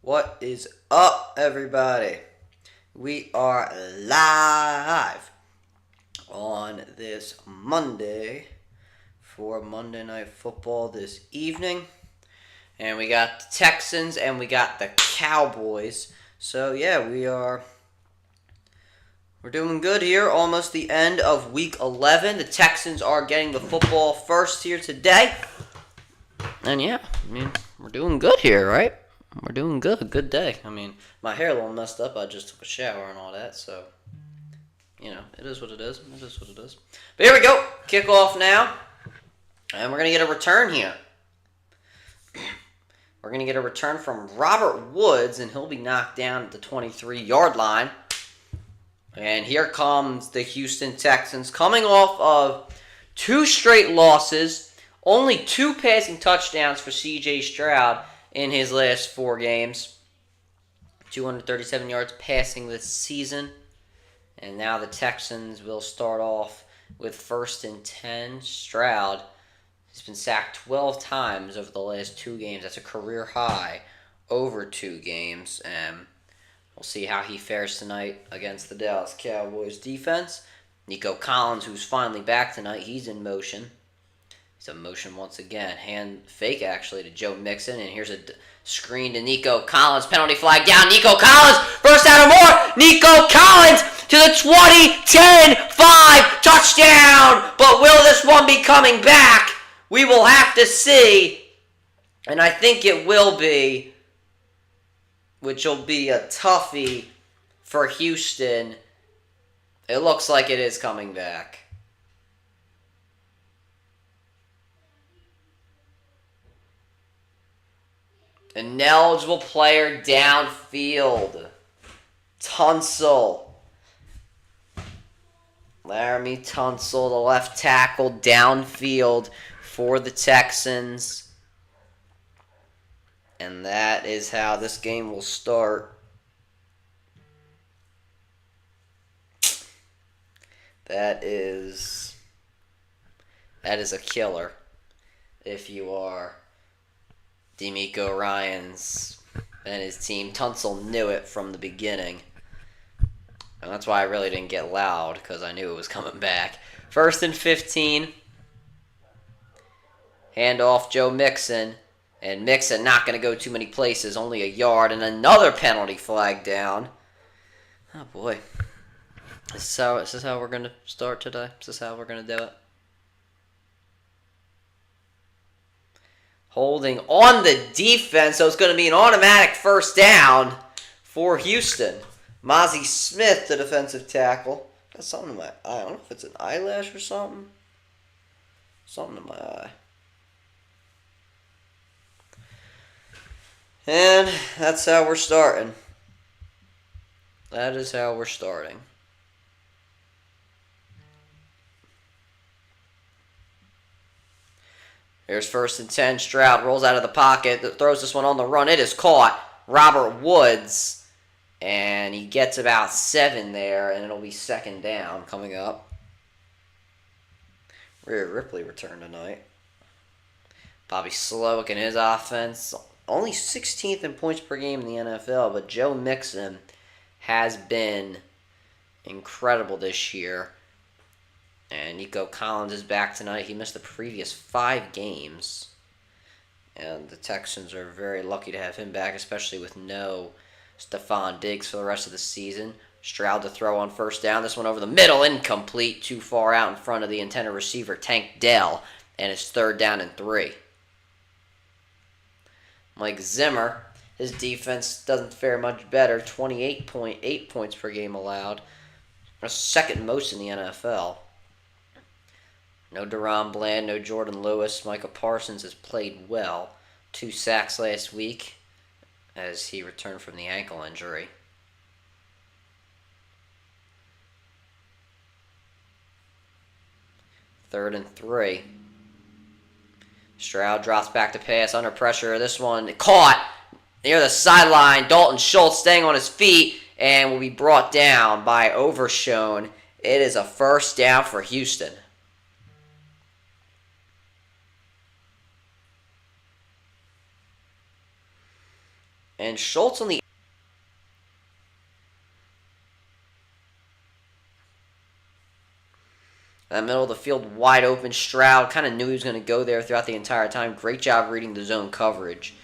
What is up, everybody? We are live on this Monday for Monday Night Football this evening. And we got the Texans and we got the Cowboys. So, yeah, we're doing good here. Almost the end of Week 11. The Texans are getting the football first here today. And, yeah, we're doing good here, right? We're doing good. Good day. My hair a little messed up. I just took a shower and all that, so, it is what it is. It is what it is. But here we go. Kick off now. And we're going to get a return here. We're going to get a return from Robert Woods, and he'll be knocked down at the 23-yard line. And here comes the Houston Texans, coming off of 2 straight losses, only 2 passing touchdowns for C.J. Stroud in his last 4 games. 237 yards passing this season. And now the Texans will start off with 1st and 10. Stroud has been sacked 12 times over the last 2 games. That's a career high over 2 games. And we'll see how he fares tonight against the Dallas Cowboys defense. Nico Collins, who's finally back tonight, he's in motion. He's in motion once again. Hand fake, actually, to Joe Mixon. And here's a screen to Nico Collins. Penalty flag down. Nico Collins, first down or more. Nico Collins to the 20, 10, 5, touchdown. But will this one be coming back? We will have to see. And I think it will be, which will be a toughie for Houston. It looks like it is coming back. An ineligible player downfield. Tunsil. Laramie Tunsil, the left tackle, downfield for the Texans. And that is how this game will start. That is a killer if you are D'Amico Ryans and his team. Tunsil knew it from the beginning. And that's why I really didn't get loud, because I knew it was coming back. 1st and 15. Hand off Joe Mixon. And Mixon not going to go too many places, only a yard, and another penalty flag down. Oh boy. Is this how we're going to start today? Is this how we're going to do it? Holding on the defense, so it's going to be an automatic first down for Houston. Mozzie Smith, the defensive tackle. Got something in my eye. I don't know if it's an eyelash or something. Something in my eye. And that's how we're starting. That is how we're starting. Here's 1st and 10. Stroud rolls out of the pocket. Throws this one on the run. It is caught. Robert Woods. And he gets about 7 there. And it'll be 2nd down coming up. Rhea Ripley returned tonight. Bobby Slowick and his offense. Only 16th in points per game in the NFL. But Joe Mixon has been incredible this year. And Nico Collins is back tonight. He missed the previous 5 games. And the Texans are very lucky to have him back, especially with no Stephon Diggs for the rest of the season. Stroud to throw on 1st down. This one over the middle, incomplete. Too far out in front of the intended receiver, Tank Dell. And it's 3rd down and 3. Mike Zimmer, his defense doesn't fare much better. 28.8 points per game allowed. That's 2nd most in the NFL. No Deron Bland, no Jordan Lewis. Micah Parsons has played well. 2 sacks last week as he returned from the ankle injury. Third and 3. Stroud drops back to pass under pressure. This one caught near the sideline. Dalton Schultz staying on his feet and will be brought down by Overshone. It is a 1st down for Houston. And Schultz on the middle of the field, wide open. Stroud kind of knew he was going to go there throughout the entire time. Great job reading the zone coverage.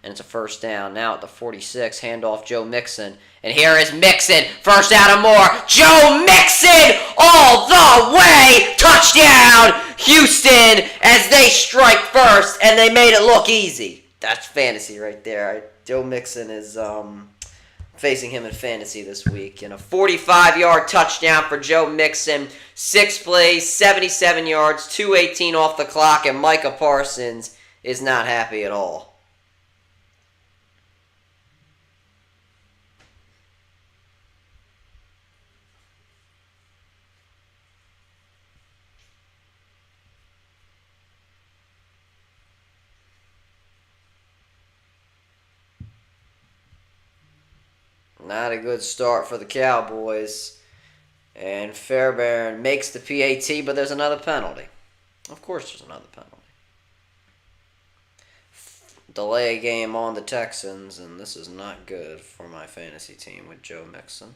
And it's a first down. Now at the 46, handoff Joe Mixon. And here is Mixon. First down and more. Joe Mixon all the way. Touchdown, Houston, as they strike first. And they made it look easy. That's fantasy right there. Joe Mixon is facing him in fantasy this week. And a 45-yard touchdown for Joe Mixon. 6 plays, 77 yards, 2:18 off the clock. And Micah Parsons is not happy at all. Not a good start for the Cowboys. And Fairbairn makes the PAT, but there's another penalty. Of course there's another penalty. Delay game on the Texans, and this is not good for my fantasy team with Joe Mixon.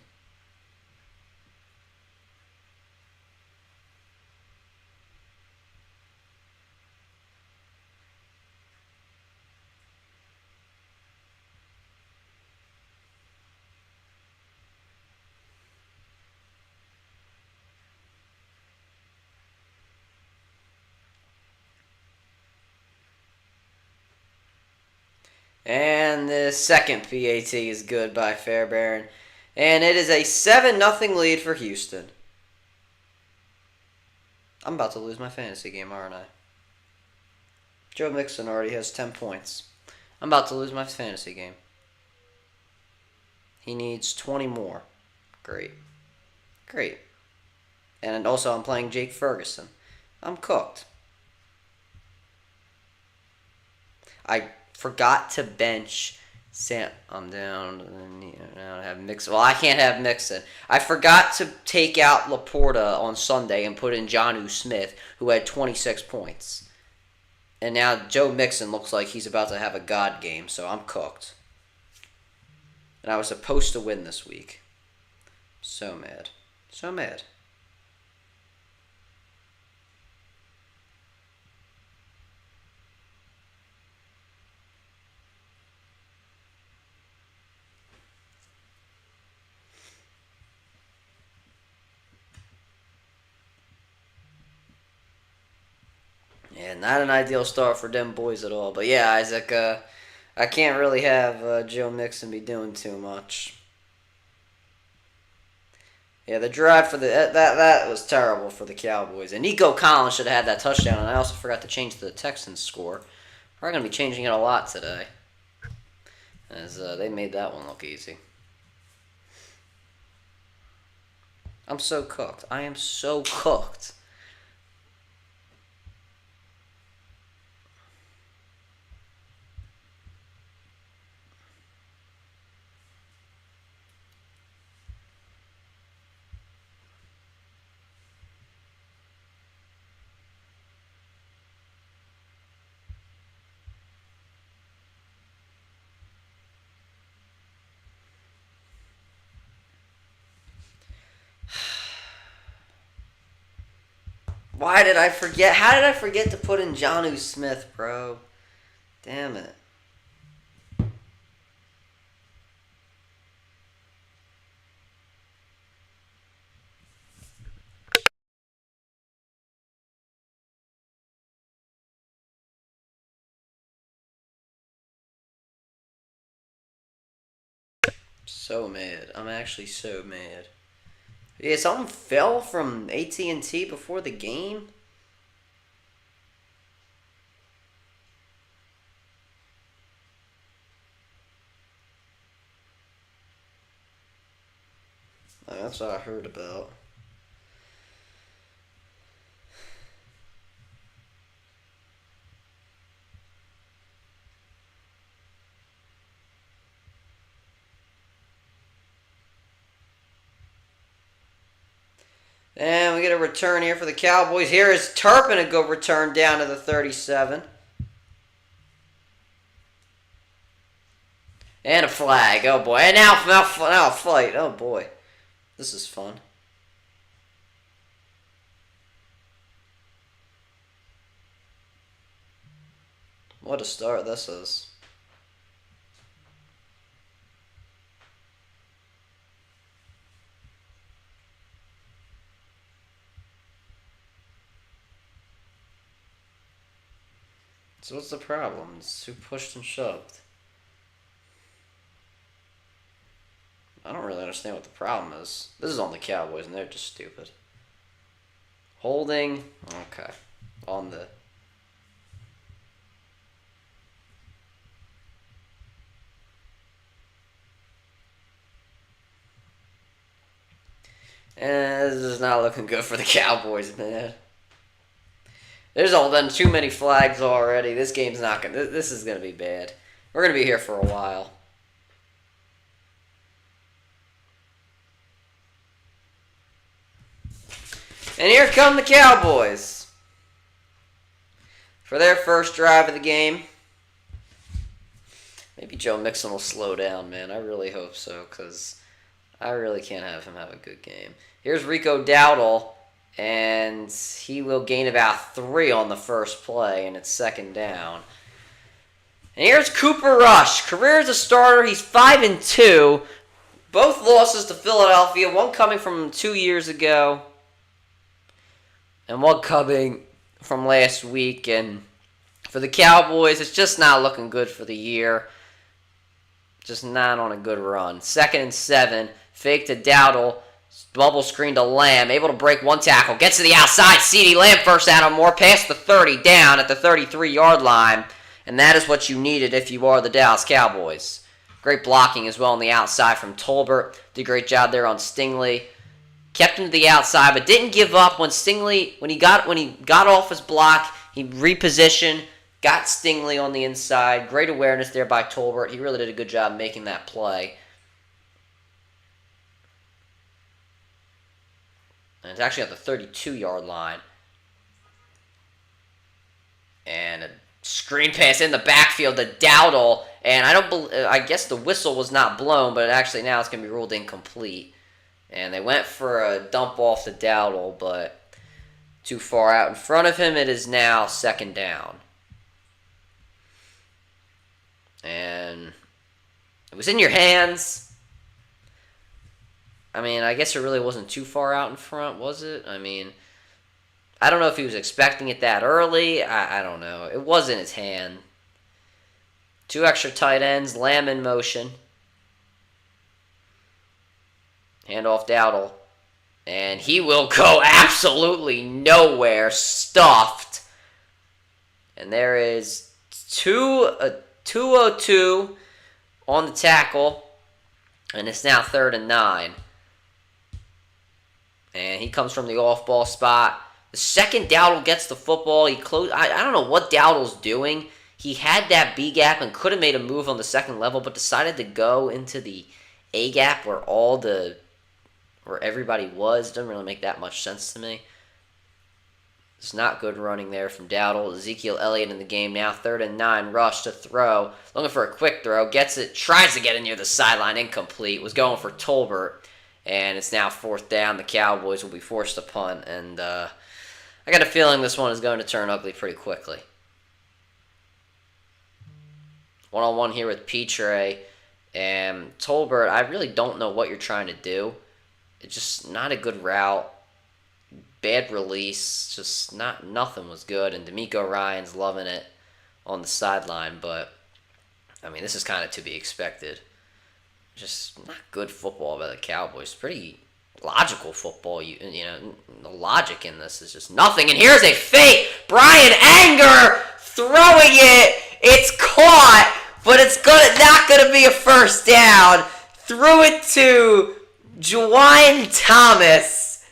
And the second PAT is good by Fairbairn. And it is a 7-0 lead for Houston. I'm about to lose my fantasy game, aren't I? Joe Mixon already has 10 points. I'm about to lose my fantasy game. He needs 20 more. Great. Great. And also I'm playing Jake Ferguson. I'm cooked. I forgot to bench Sam. I'm down. Now I have Mixon. Well, I can't have Mixon. I forgot to take out Laporta on Sunday and put in Jonnu Smith, who had 26 points. And now Joe Mixon looks like he's about to have a God game, so I'm cooked. And I was supposed to win this week. So mad. So mad. Yeah, not an ideal start for them boys at all. But yeah, Isaac, I can't really have Joe Mixon be doing too much. Yeah, the drive for that was terrible for the Cowboys. And Nico Collins should have had that touchdown. And I also forgot to change the Texans score. We're going to be changing it a lot today, as they made that one look easy. I'm so cooked. I am so cooked. Why did I forget? How did I forget to put in Jonnu Smith, bro? Damn it. So mad. I'm actually so mad. Yeah, something fell from AT&T before the game. That's what I heard about. And we get a return here for the Cowboys. Here is Turpin, a good return down to the 37. And a flag. Oh, boy. And now a fight. Oh, boy. This is fun. What a start this is. So what's the problem? It's who pushed and shoved. I don't really understand what the problem is. This is on the Cowboys, and they're just stupid. Holding. Okay. On the... this is not looking good for the Cowboys, man. There's been too many flags already. This game's not gonna... This is gonna be bad. We're gonna be here for a while. And here come the Cowboys for their first drive of the game. Maybe Joe Mixon will slow down, man. I really hope so, because I really can't have him have a good game. Here's Rico Dowdle, and he will gain about 3 on the first play, and it's second down. And here's Cooper Rush. Career as a starter, he's 5-2. Both losses to Philadelphia, one coming from 2 years ago, and one coming from last week. And for the Cowboys, it's just not looking good for the year. Just not on a good run. 2nd and 7. Fake to Dowdle. Bubble screen to Lamb. Able to break one tackle. Gets to the outside. CeeDee Lamb first down or more. Past the 30. Down at the 33-yard line. And that is what you needed if you are the Dallas Cowboys. Great blocking as well on the outside from Tolbert. Did a great job there on Stingley. Kept him to the outside, but didn't give up when Stingley, when he got off his block, he repositioned, got Stingley on the inside. Great awareness there by Tolbert. He really did a good job making that play. And it's actually at the 32-yard line. And a screen pass in the backfield to Dowdle, and I guess the whistle was not blown, but actually now it's going to be ruled incomplete. And they went for a dump off to Dowdle, but too far out in front of him. It is now second down. And it was in your hands. I mean, I guess it really wasn't too far out in front, was it? I mean, I don't know if he was expecting it that early. I don't know. It was in his hand. 2 extra tight ends, Lamb in motion. Handoff Dowdle. And he will go absolutely nowhere. Stuffed. And there is 202 on the tackle. And it's now 3rd and 9. And he comes from the off-ball spot. The second Dowdle gets the football, he closed. I don't know what Dowdle's doing. He had that B gap and could have made a move on the second level, but decided to go into the A gap where everybody was. Doesn't really make that much sense to me. It's not good running there from Dowdle. Ezekiel Elliott in the game now. 3rd and 9. Rush to throw. Looking for a quick throw. Gets it. Tries to get it near the sideline. Incomplete. Was going for Tolbert. And it's now 4th down. The Cowboys will be forced to punt. And I got a feeling this one is going to turn ugly pretty quickly. One-on-one here with Petre. And Tolbert, I really don't know what you're trying to do. It's just not a good route. Bad release. Just nothing was good. And D'Amico Ryan's loving it on the sideline. But, I mean, this is kind of to be expected. Just not good football by the Cowboys. Pretty logical football. You know, the logic in this is just nothing. And here's a fake. Brian Anger throwing it. It's caught, but it's not going to be a first down. Threw it to Juwan Thomas.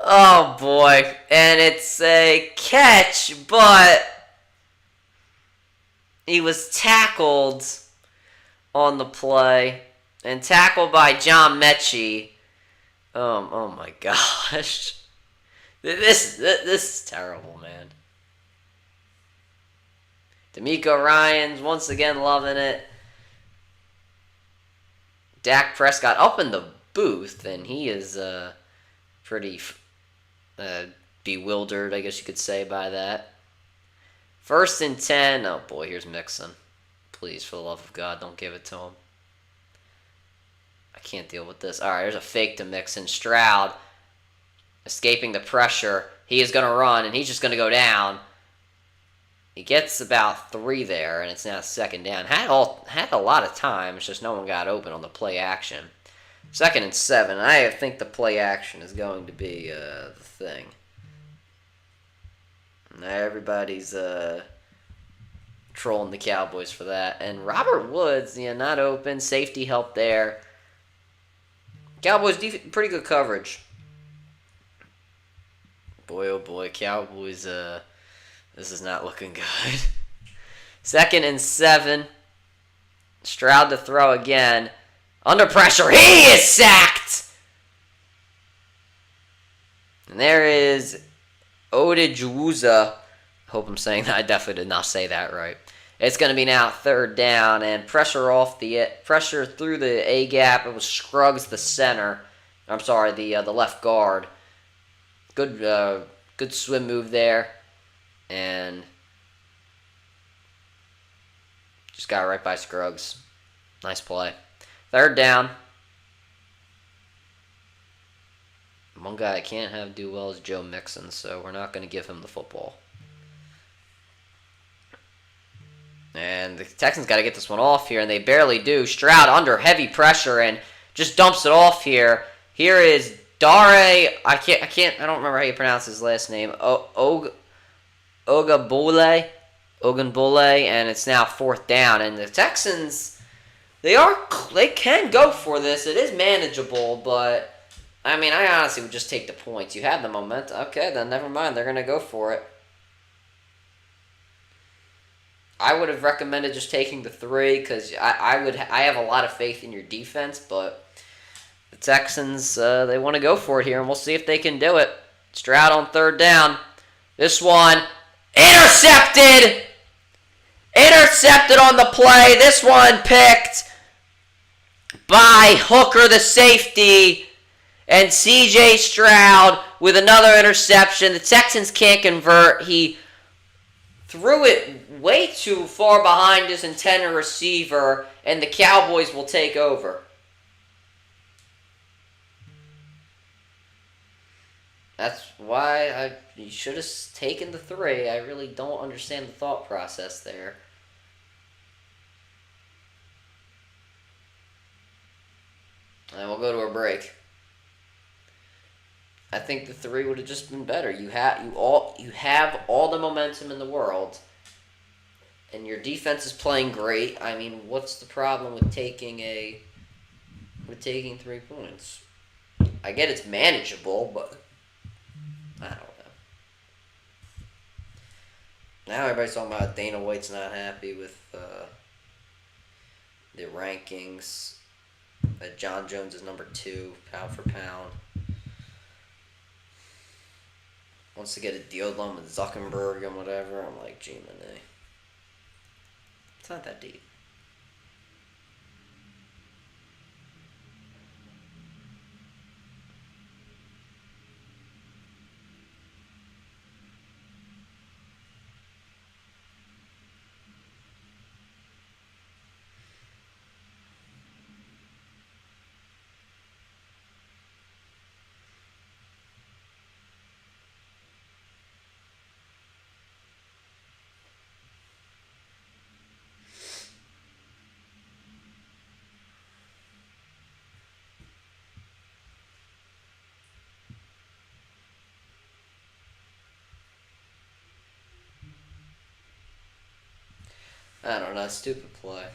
Oh, boy. And it's a catch, but he was tackled on the play. And tackled by John Mechie. Oh my gosh. This is terrible, man. D'Amico Ryan's once again loving it. Dak Prescott up in the booth, and he is pretty uh, bewildered, I guess you could say, by that. 1st and 10. Oh boy, here's Mixon. Please, for the love of God, don't give it to him. I can't deal with this. All right, there's a fake to Mixon. Stroud escaping the pressure. He is going to run, and he's just going to go down. He gets about 3 there, and it's now 2nd down. Had a lot of time. It's just no one got open on the play action. 2nd and 7. I think the play action is going to be the thing. Now everybody's trolling the Cowboys for that. And Robert Woods, not open. Safety help there. Cowboys, pretty good coverage. Boy, oh boy, Cowboys, this is not looking good. 2nd and 7. Stroud to throw again. Under pressure. He is sacked! And there is Odejuwuza. Hope I'm saying that. I definitely did not say that right. It's going to be now 3rd down, and pressure through the A gap. It was Scruggs, the center. I'm sorry, the left guard. Good swim move there, and just got right by Scruggs. Nice play. 3rd down. One guy I can't do well is Joe Mixon, so we're not going to give him the football. And the Texans got to get this one off here, and they barely do. Stroud under heavy pressure and just dumps it off here. Here is Dare. I don't remember how you pronounce his last name. Ogunbowale, and it's now 4th down. And the Texans, they can go for this. It is manageable, but I honestly would just take the points. You have the momentum. Okay, then never mind. They're gonna go for it. I would have recommended just taking the 3 because I have a lot of faith in your defense, but the Texans, they want to go for it here, and we'll see if they can do it. Stroud on 3rd down. This one, intercepted! Intercepted on the play. This one picked by Hooker, the safety, and C.J. Stroud with another interception. The Texans can't convert. He threw it way too far behind his intended receiver, and the Cowboys will take over. That's why you should have taken the 3. I really don't understand the thought process there. And we'll go to a break. I think the 3 would have just been better. You have all the momentum in the world, and your defense is playing great. What's the problem with taking 3 points? I get it's manageable, but I don't know. Now everybody's talking about Dana White's not happy with the rankings. That John Jones is number 2, pound for pound. Wants to get a deal done with Zuckerberg and whatever. I'm like, gee, man, it's not that deep. I don't know, stupid play.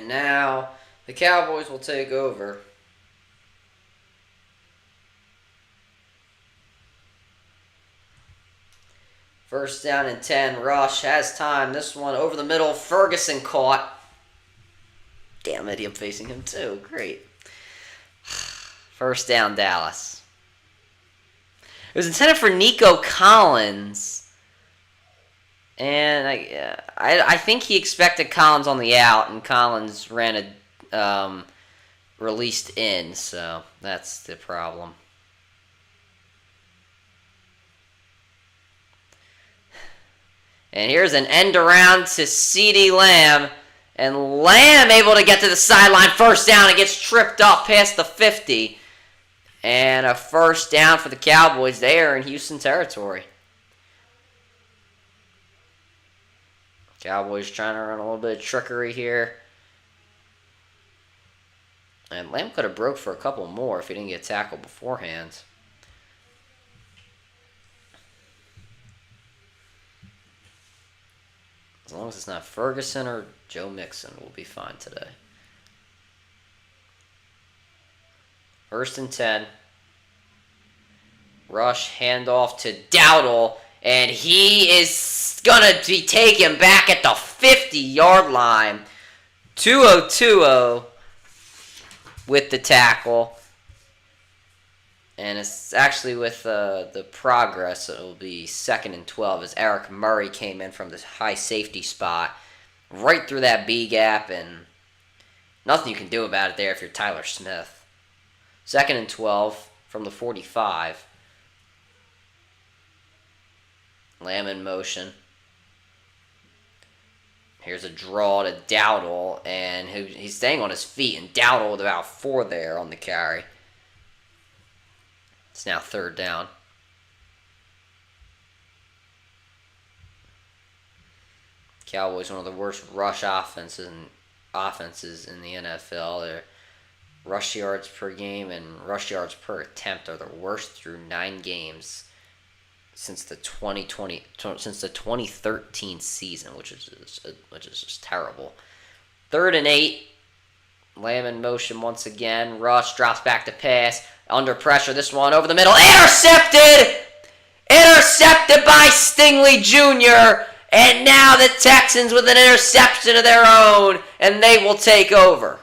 And now the Cowboys will take over. First down and 10. Rush has time. This one over the middle. Ferguson caught. Damn it, I'm facing him too. Great. First down, Dallas. It was intended for Nico Collins. And I think he expected Collins on the out, and Collins ran a released in, so that's the problem. And here's an end around to CeeDee Lamb. And Lamb able to get to the sideline. First down. It gets tripped up past the 50. And a first down for the Cowboys. They are in Houston territory. Cowboys trying to run a little bit of trickery here. And Lamb could have broke for a couple more if he didn't get tackled beforehand. As long as it's not Ferguson or Joe Mixon, we'll be fine today. First and 10. Rush handoff to Dowdle. And he is going to be taken back at the 50-yard line. 2-0-2-0 with the tackle. And it's actually with the progress, it will be 2nd and 12 as Eric Murray came in from this high safety spot right through that B gap, and nothing you can do about it there if you're Tyler Smith. 2nd and 12 from the 45. Lamb in motion. Here's a draw to Dowdle, and he's staying on his feet, and Dowdle with about 4 there on the carry. It's now 3rd down. Cowboys, one of the worst rush offenses in the NFL. Their rush yards per game and rush yards per attempt are the worst through 9 games since the 2013 season, which is just terrible. 3rd and 8. Lamb in motion once again. Rush drops back to pass. Under pressure, this one over the middle. Intercepted! Intercepted by Stingley Jr. And now the Texans with an interception of their own, and they will take over.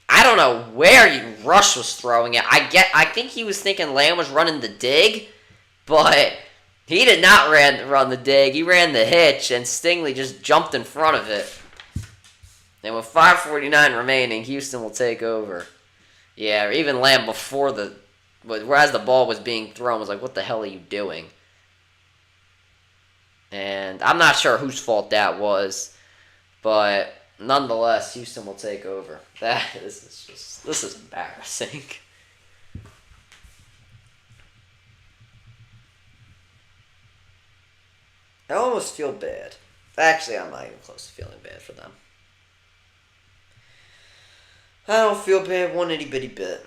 I don't know where Rush was throwing it. I think he was thinking Lamb was running the dig, but he did not run the dig. He ran the hitch, and Stingley just jumped in front of it. And with 5:49 remaining, Houston will take over. Yeah, even Lamb whereas the ball was being thrown, was like, what the hell are you doing? And I'm not sure whose fault that was, but nonetheless, Houston will take over. This is embarrassing. I almost feel bad. Actually, I'm not even close to feeling bad for them. I don't feel bad one itty bitty bit.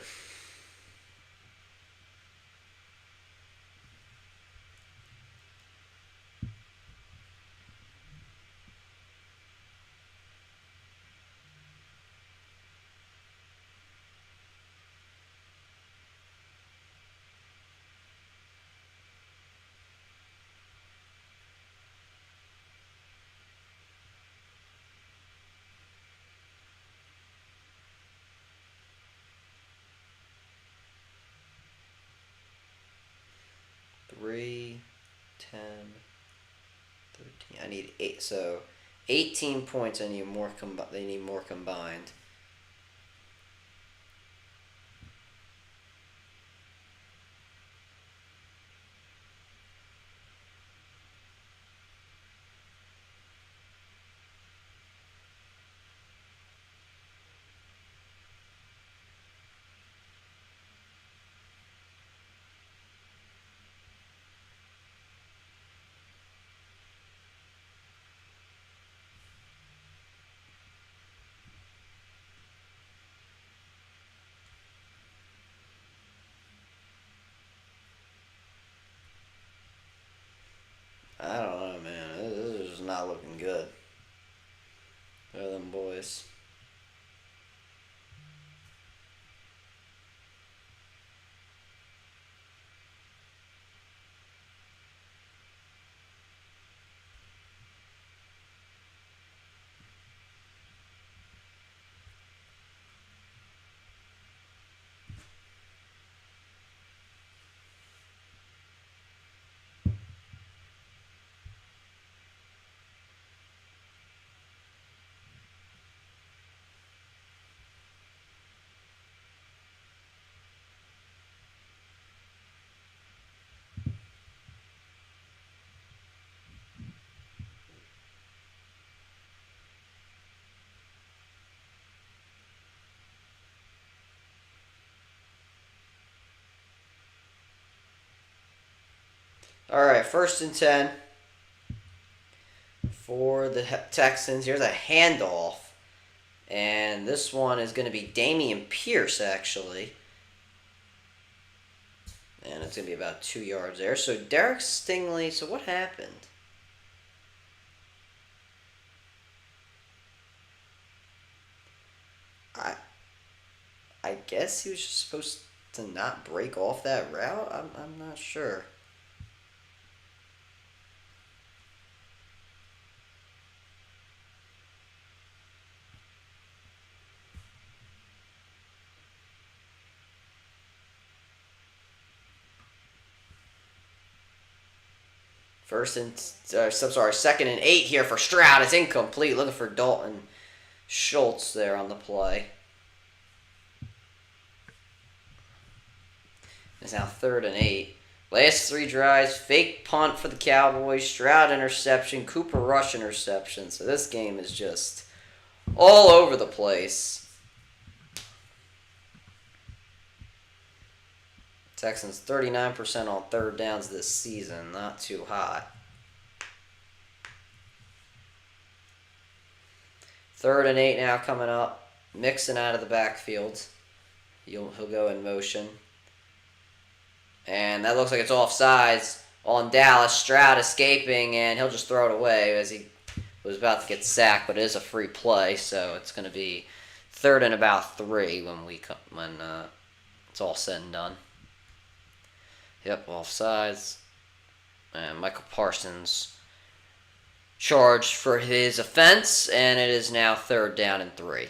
Three, 10, 13. I need 8. So 18 points. I need more. They need more combined. years. All right, 1st and 10 for the Texans. Here's a handoff. And this one is going to be Dameon Pierce, actually. And it's going to be about 2 yards there. So Derek Stingley, so what happened? I guess he was just supposed to not break off that route? I'm not sure. Second and 8 here for Stroud. It's incomplete. Looking for Dalton Schultz there on the play. It's now 3rd and 8. Last 3 drives, fake punt for the Cowboys, Stroud interception, Cooper Rush interception. So this game is just all over the place. Texans 39% on 3rd downs this season. Not too high. 3rd and 8 now coming up. Mixon out of the backfield. He'll go in motion. And that looks like it's offsides on Dallas. Stroud escaping, and he'll just throw it away as he was about to get sacked, but it is a free play, so it's going to be 3rd and about 3 when it's all said and done. Yep, offsides. And Michael Parsons charged for his offense, and it is now 3rd down and 3.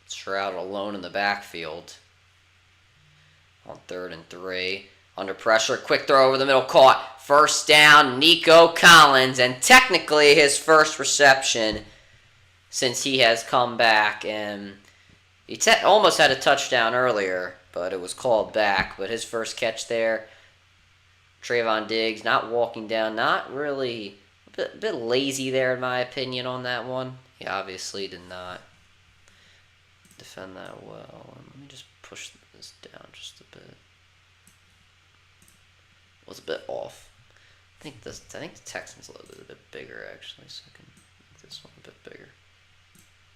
Stroud alone in the backfield on 3rd and 3. Under pressure, quick throw over the middle, caught. 1st down, Nico Collins, and technically his first reception since he has come back. And he almost had a touchdown earlier, but it was called back. But his first catch there, Trayvon Diggs, not walking down, not really, a bit lazy there in my opinion on that one. He obviously did not defend that well. Let me just push this down just a bit. Was a bit off. I think the Texans logo is a bit bigger actually, so I can make this one a bit bigger.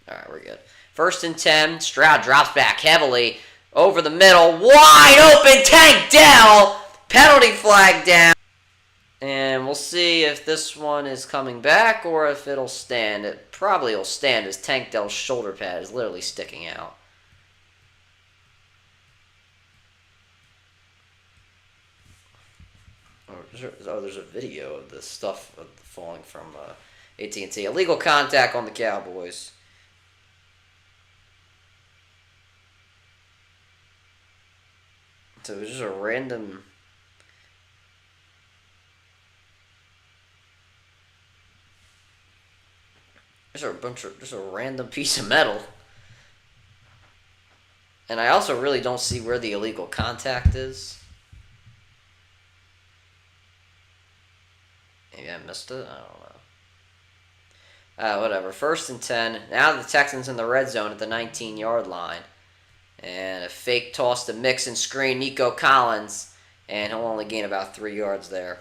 Alright, we're good. 1st and 10, Stroud drops back heavily over the middle. Wide open, Tank Dell! Penalty flag down. And we'll see if this one is coming back or if it'll stand. It probably will stand as Tank Dell's shoulder pad is literally sticking out. There's a video of this stuff falling from AT&T. Illegal contact on the Cowboys. So it was just a random... Just a random piece of metal. And I also really don't see where the illegal contact is. Maybe I missed it? I don't know. Whatever. 1st and 10. Now the Texans in the red zone at the 19-yard line. And a fake toss to Mixon screen Nico Collins. And he'll only gain about 3 yards there.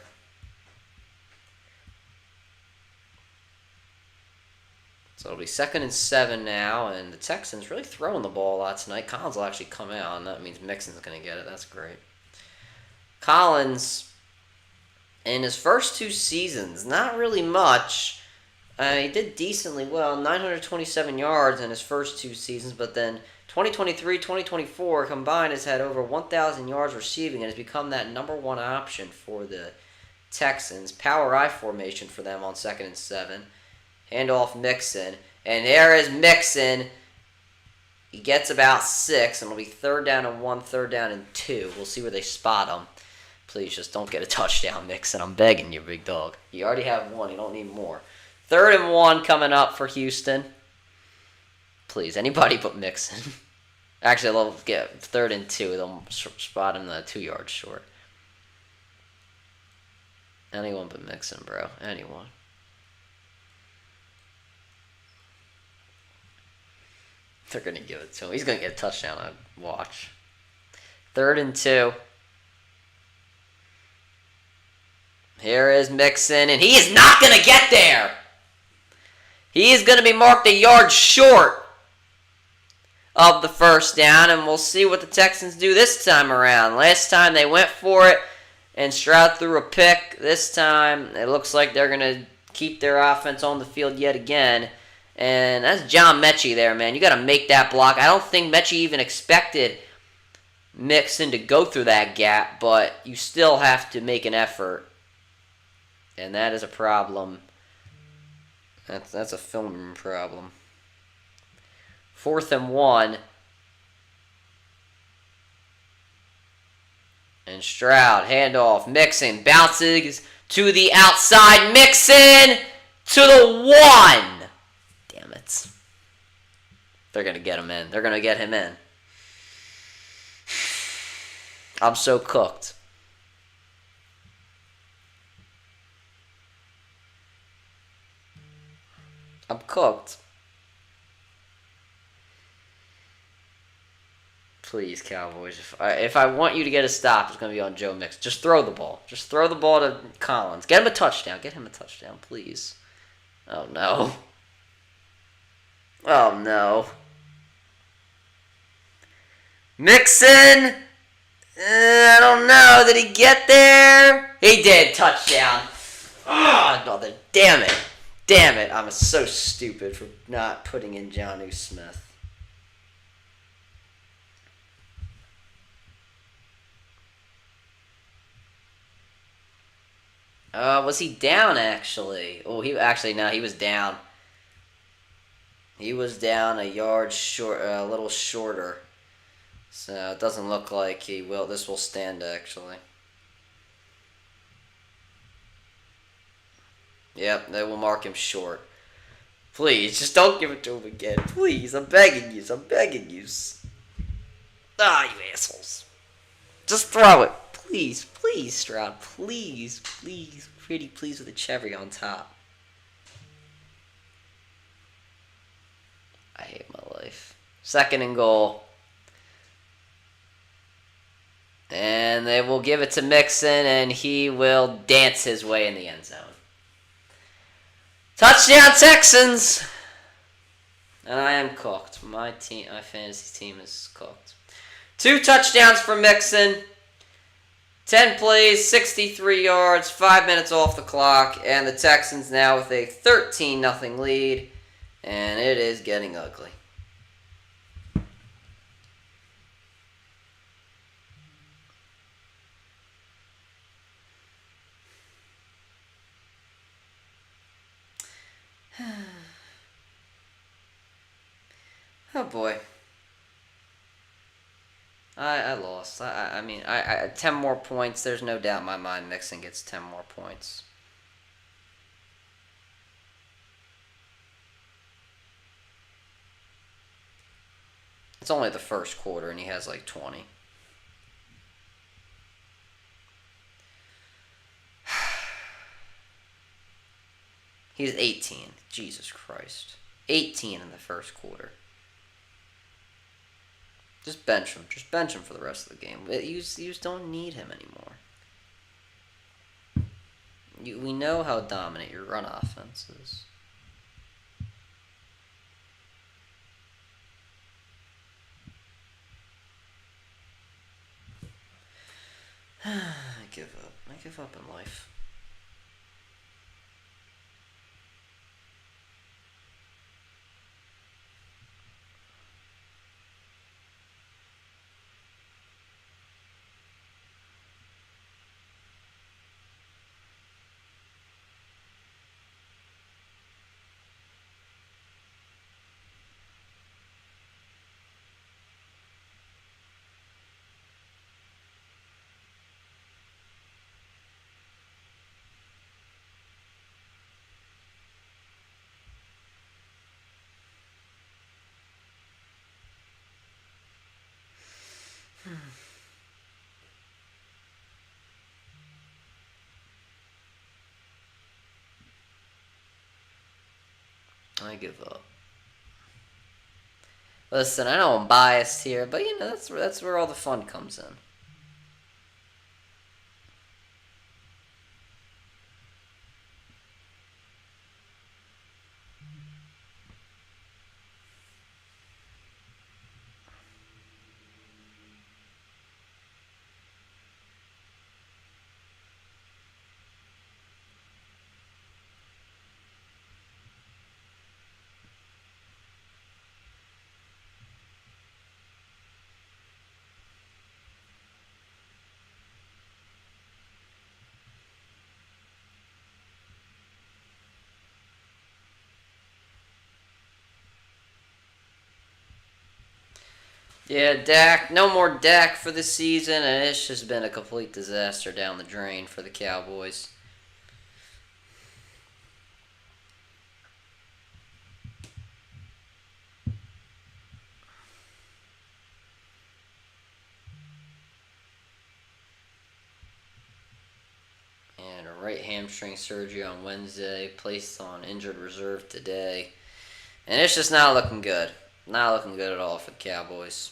So it'll be 2nd and 7 now, and the Texans really throwing the ball a lot tonight. Collins will actually come out, and that means Mixon's going to get it. That's great. Collins, in his first 2 seasons, not really much. He did decently well, 927 yards in his first 2 seasons, but then 2023, 2024 combined has had over 1,000 yards receiving and has become that number 1 option for the Texans. Power I formation for them on 2nd and 7. Handoff Mixon. And there is Mixon. He gets about 6, and it'll be 3rd down and 1, 3rd down and 2. We'll see where they spot him. Please just don't get a touchdown, Mixon. I'm begging you, big dog. You already have 1. You don't need more. 3rd and 1 coming up for Houston. Please, anybody but Mixon. Actually, they'll get 3rd and 2. They'll spot him 2 yards short. Anyone but Mixon, bro. Anyone. They're going to give it to him. He's going to get a touchdown, I watch. 3rd and 2. Here is Mixon, and he is not going to get there. He is going to be marked a yard short of the 1st down, and we'll see what the Texans do this time around. Last time they went for it, and Stroud threw a pick. This time, it looks like they're going to keep their offense on the field yet again. And that's John Mechie there, man. You got to make that block. I don't think Mechie even expected Mixon to go through that gap, but you still have to make an effort. And that is a problem. That's a film problem. 4th and 1. And Stroud, handoff, Mixon, bounces to the outside, Mixon to the 1. Damn it. They're going to get him in. They're going to get him in. I'm so cooked. I'm cooked. Please, Cowboys. If I want you to get a stop, it's going to be on Joe Mixon. Just throw the ball. Just throw the ball to Collins. Get him a touchdown. Get him a touchdown, please. Oh, no. Oh, no. Mixon. I don't know. Did he get there? He did. Touchdown. Oh, no, damn it. Damn it. I'm so stupid for not putting in Jonnu Smith. Was he down, actually? Oh, he was down. He was down a yard short, a little shorter. So it doesn't look like he will. This will stand, actually. Yep, they will mark him short. Please, just don't give it to him again. Please, I'm begging you. I'm begging you. Ah, you assholes. Just throw it. Please, please, Stroud. Please, please. Pretty please with a cherry on top. I hate my life. 2nd and goal. And they will give it to Mixon, and he will dance his way in the end zone. Touchdown, Texans! And I am cooked. My fantasy team is cooked. 2 touchdowns for Mixon. 10 plays, 63 yards, 5 minutes off the clock, and the Texans now with a 13-0 lead, and it is getting ugly. Oh boy. I lost. I mean, 10 more points. There's no doubt in my mind Mixon gets 10 more points. It's only the first quarter, and he has like 20. He's 18. Jesus Christ. 18 in the first quarter. Just bench him. Just bench him for the rest of the game. You just don't need him anymore. We know how dominant your run offense is. I give up. I give up in life. I give up. Listen, I know I'm biased here, but that's where all the fun comes in. Yeah, Dak. No more Dak for the season, and it's just been a complete disaster down the drain for the Cowboys. And a right hamstring surgery on Wednesday, placed on injured reserve today. And it's just not looking good. Not looking good at all for the Cowboys.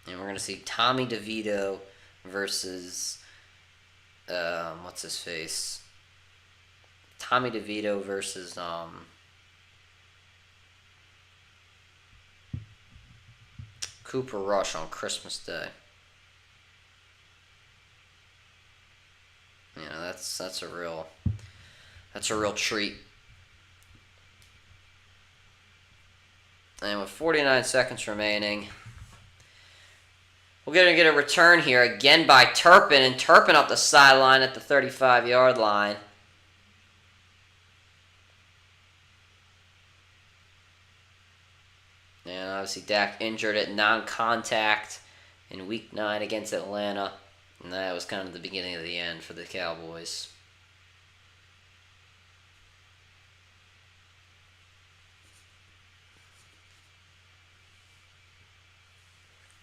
And we're going to see Tommy DeVito versus, what's his face? Tommy DeVito versus, Cooper Rush on Christmas Day. That's a real treat. And with 49 seconds remaining, we're going to get a return here again by Turpin, and Turpin up the sideline at the 35-yard line. And obviously Dak injured at non-contact in Week 9 against Atlanta. And that was kind of the beginning of the end for the Cowboys.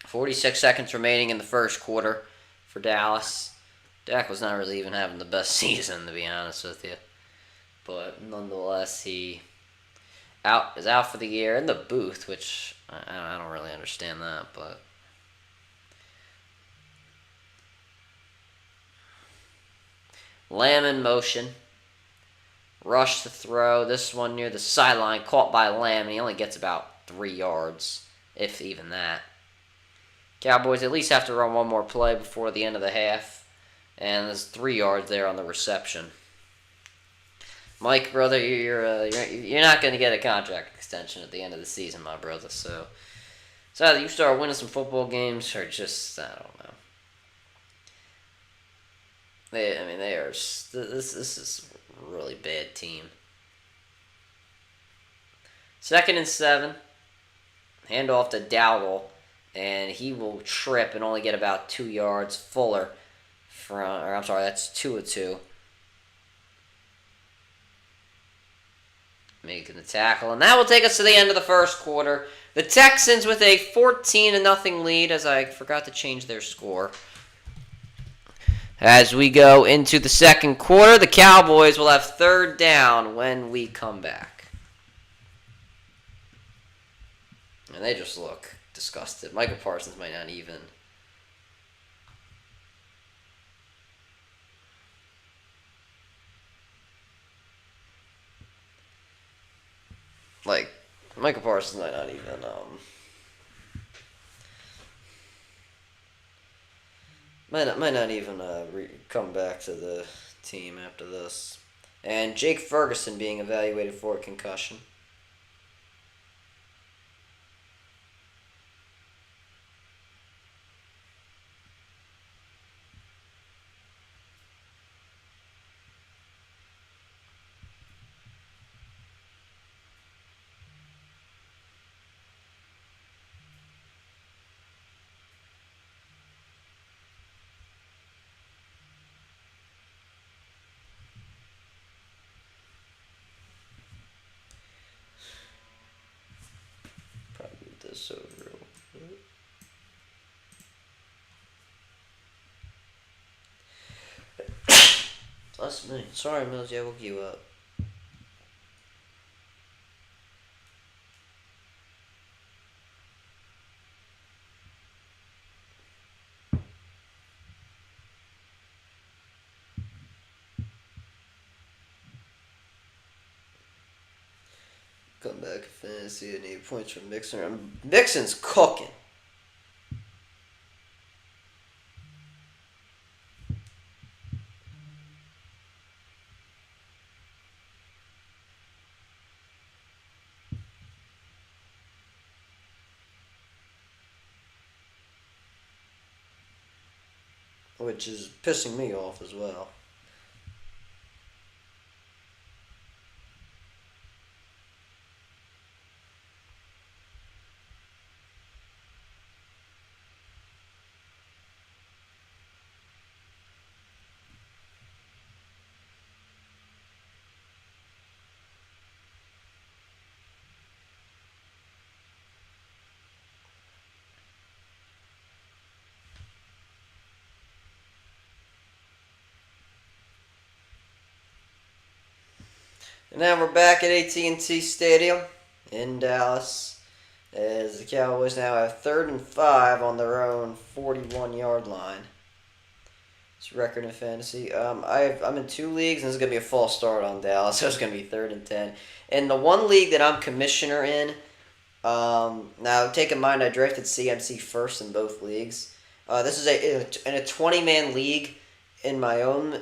.46 seconds remaining in the first quarter for Dallas. Dak was not really even having the best season, to be honest with you. But nonetheless, he is out for the year in the booth, which I don't really understand that, but Lamb in motion. Rush to throw. This one near the sideline, caught by Lamb, and he only gets about 3 yards, if even that. Cowboys at least have to run one more play before the end of the half, and there's 3 yards there on the reception. Mike, brother, you're not going to get a contract extension at the end of the season, my brother. So either you start winning some football games, or just I don't know. They are. This is a really bad team. 2nd and 7. Handoff to Dowdle, and he will trip and only get about 2 yards. Fuller that's 2 of 2. Making the tackle, and that will take us to the end of the first quarter. The Texans with a 14-0 lead, as I forgot to change their score. As we go into the second quarter, the Cowboys will have 3rd down when we come back. And they just look disgusted. Michael Parsons might not even. Michael Parsons might not even, Might not even come back to the team after this. And Jake Ferguson being evaluated for a concussion. Probably move this over a little bit. That's me. Sorry, Mills. I woke you up. Come back in fantasy. I need points from Mixon. Mixon's cooking. Which is pissing me off as well. And now we're back at AT&T Stadium in Dallas, as the Cowboys now have 3rd and 5 on their own 41-yard line. It's record in fantasy. I'm in 2 leagues, and this is going to be a false start on Dallas, so it's going to be 3rd and 10. In the one league that I'm commissioner in, now take in mind I drafted CMC first in both leagues. This is in a 20-man league. In my own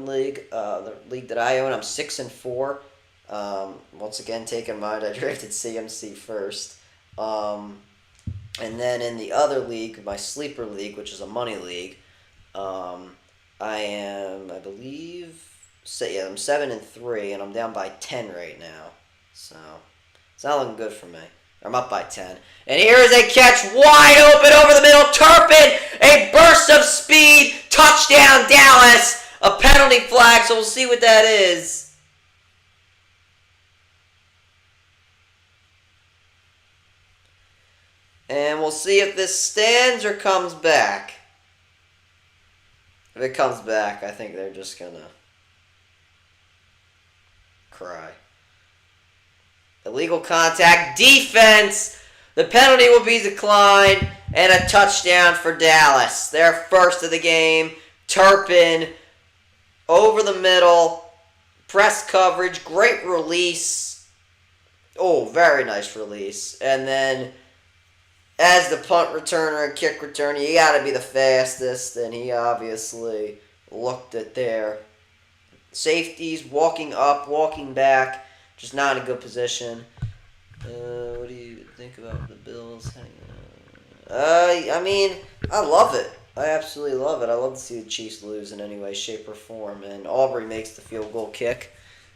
league, the league that I own, I'm 6-4. Once again, take in mind I drafted CMC first. And then in the other league, my sleeper league, which is a money league, I am, I believe, I'm 7-3, and I'm down by 10 right now. So it's not looking good for me. I'm up by 10. And here is a catch wide open over the middle. Turpin, a burst of speed. Touchdown, Dallas. A penalty flag, so we'll see what that is. And we'll see if this stands or comes back. If it comes back, I think they're just going to cry. Illegal contact, defense. The penalty will be declined, and a touchdown for Dallas. Their first of the game. Turpin over the middle. Press coverage, great release. Oh, very nice release. And then as the punt returner and kick returner, you got to be the fastest, and he obviously looked at their safeties, walking up, walking back. Just not in a good position. What do you think about the Bills? I mean, I love it. I absolutely love it. I love to see the Chiefs lose in any way, shape, or form. And Aubrey makes the field goal kick.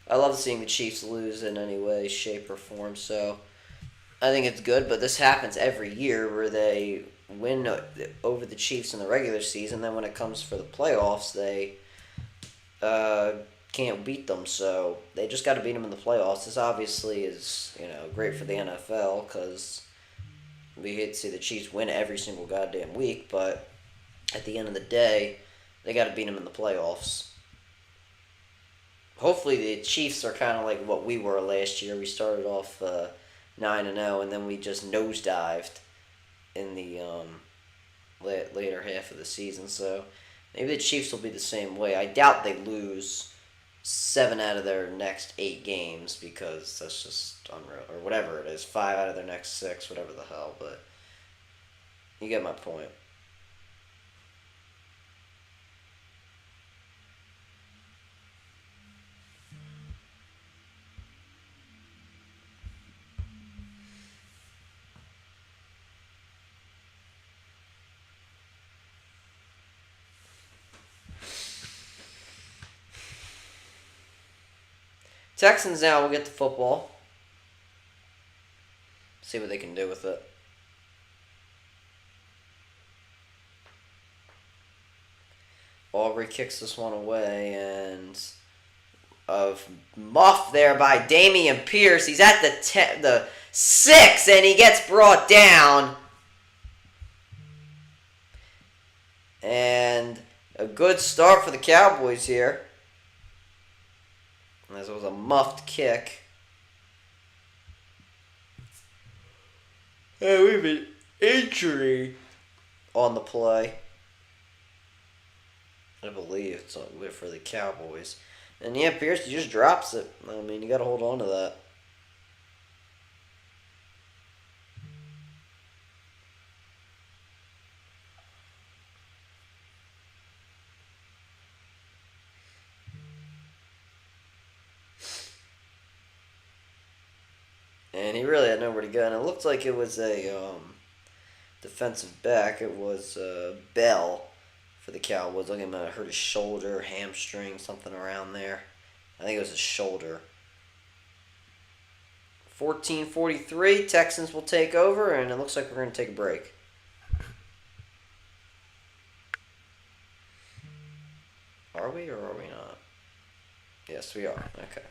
I love seeing the Chiefs lose in any way, shape, or form. So I think it's good. But this happens every year where they win over the Chiefs in the regular season. Then when it comes for the playoffs, they can't beat them, so they just got to beat them in the playoffs. This obviously is, great for the NFL because we hate to see the Chiefs win every single goddamn week, but at the end of the day, they got to beat them in the playoffs. Hopefully the Chiefs are kind of like what we were last year. We started off 9-0, and then we just nosedived in the later half of the season, so maybe the Chiefs will be the same way. I doubt they lose 7 out of their next 8 games because that's just unreal. Or whatever it is. 5 out of their next 6, whatever the hell. But you get my point. Texans now will get the football. See what they can do with it. Aubrey kicks this one away, and of muff there by Damian Pierce. He's at the 6, and he gets brought down. And a good start for the Cowboys here, as it was a muffed kick. Hey, we have an injury on the play. I believe it's for the Cowboys. And yeah, Pierce, he just drops it. I mean, you got to hold on to that. And he really had nowhere to go. And it looked like it was a defensive back. It was Bell for the Cowboys. Look at him, hurt his shoulder, hamstring, something around there. I think it was his shoulder. 14:43, Texans will take over, and it looks like we're going to take a break. Are we or are we not? Yes, we are. Okay.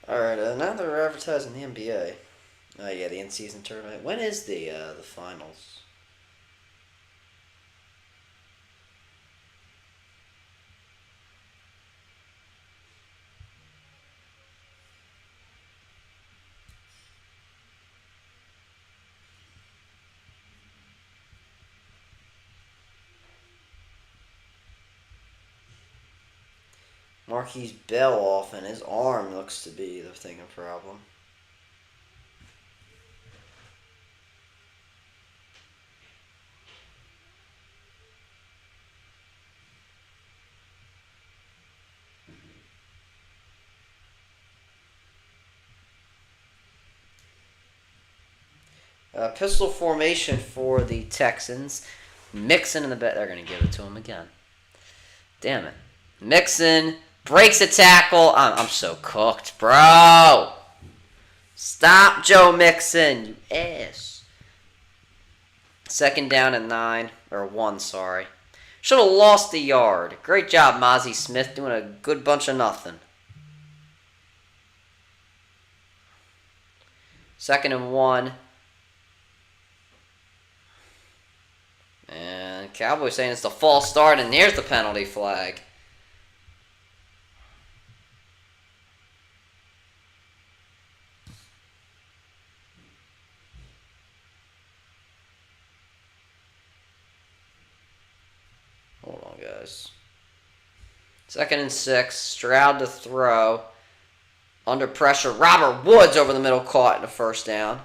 All right, now they're advertising the NBA. Oh yeah, the in-season tournament. When is the finals? Marquise Bell off, and his arm looks to be the thing of problem. Pistol formation for the Texans. Mixon in the bet. They're going to give it to him again. Damn it. Mixon breaks a tackle. I'm so cooked, bro. Stop, Joe Mixon, you ass. 2nd down and 9. Or 1, sorry. Should have lost the yard. Great job, Mozzie Smith, doing a good bunch of nothing. 2nd and 1. And Cowboys saying it's a false start, and there's the penalty flag. Hold on, guys. 2nd and 6. Stroud to throw. Under pressure. Robert Woods over the middle, caught in a first down.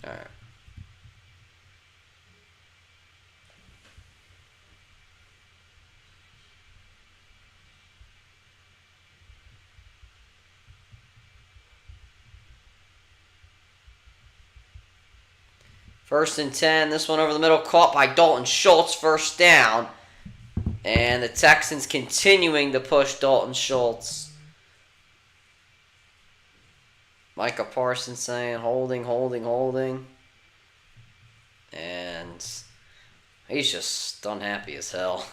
All right. First and 10. This one over the middle, caught by Dalton Schultz. First down. And the Texans continuing to push Dalton Schultz. Micah Parsons saying holding. And he's just unhappy as hell.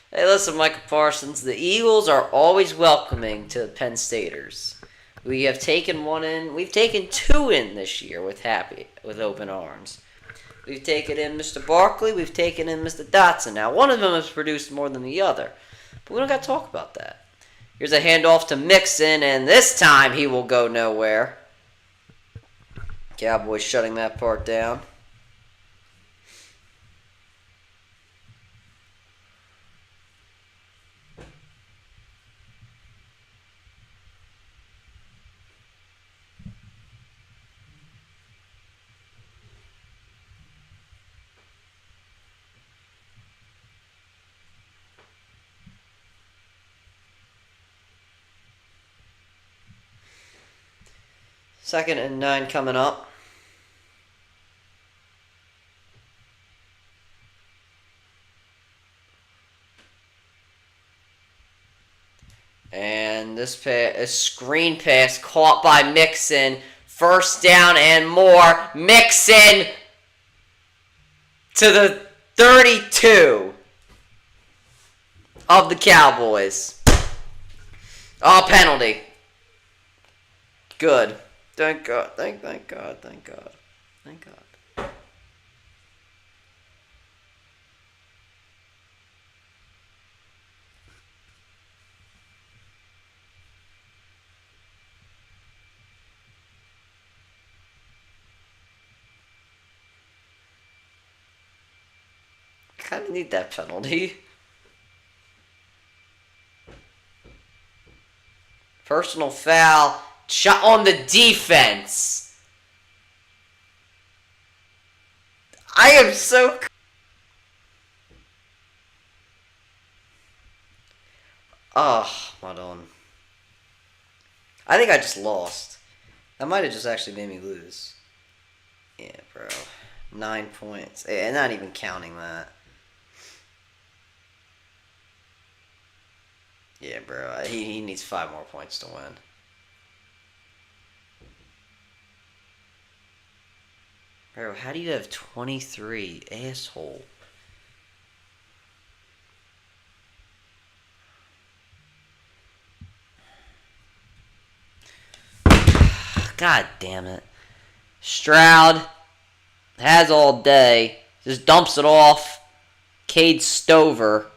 Hey, listen, Micah Parsons, the Eagles are always welcoming to Penn Staters. We have taken one in. We've taken two in this year with open arms. We've taken in Mr. Barkley. We've taken in Mr. Dotson. Now, one of them has produced more than the other. But we don't got to talk about that. Here's a handoff to Mixon, and this time he will go nowhere. Cowboys shutting that part down. Second and 9 coming up. And this screen pass caught by Mixon. First down and more. Mixon to the 32 of the Cowboys. Oh, penalty. Good. Thank God. Thank God. Kind of need that penalty. Personal foul. Shot on the defense. I am so... Oh, hold on. I think I just lost. That might have just actually made me lose. Yeah, bro. 9 points. Yeah, not even counting that. Yeah, bro. He needs 5 more points to win. Bro, how do you have 23? Asshole. God damn it. Stroud has all day. Just dumps it off. Cade Stover.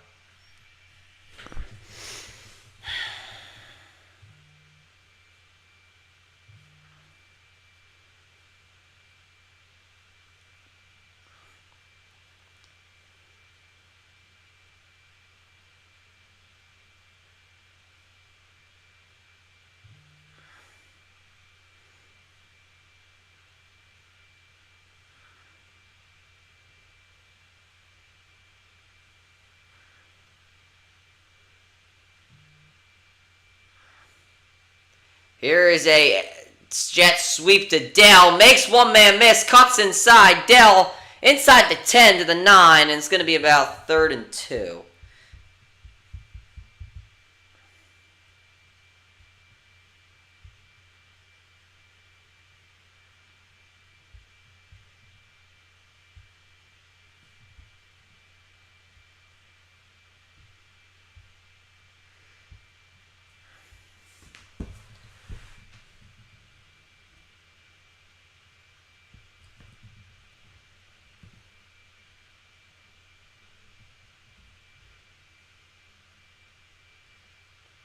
Here is a jet sweep to Dell. Makes one man miss. Cuts inside. Dell inside the 10 to the 9. And it's going to be about 3rd and 2.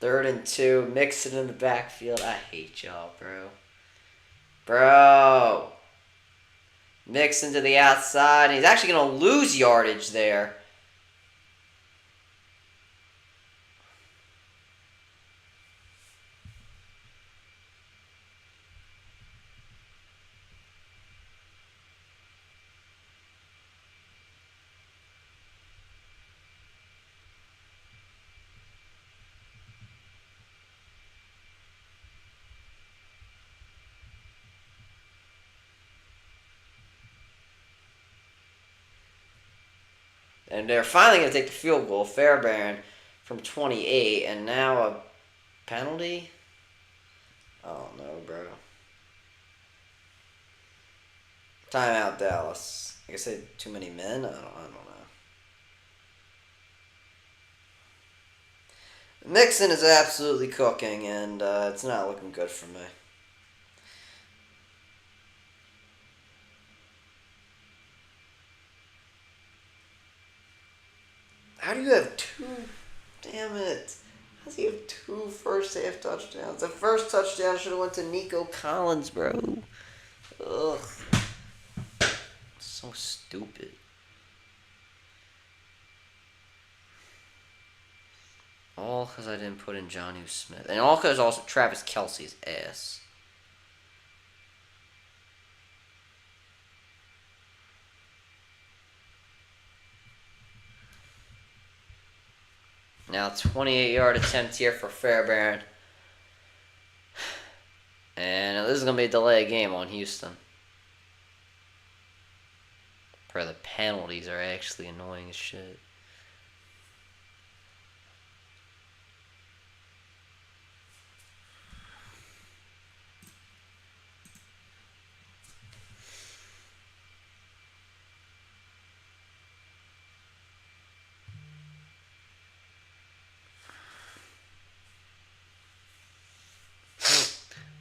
Third and 2. Mixon in the backfield. I hate y'all, bro. Bro. Mixon to the outside. He's actually going to lose yardage there. And they're finally going to take the field goal. Fairbairn from 28. And now a penalty? Oh, no, bro. Timeout, Dallas. Like I said, too many men? I don't know. Mixon is absolutely cooking, and it's not looking good for me. How do you have two? Damn it. How do you have two first half touchdowns? The first touchdown should have went to Nico Collins, bro. Ugh. So stupid. All because I didn't put in Jonnu Smith. And all because also Travis Kelce's ass. Now 28-yard attempt here for Fairbairn. And this is going to be a delay game on Houston. Bro, the penalties are actually annoying as shit.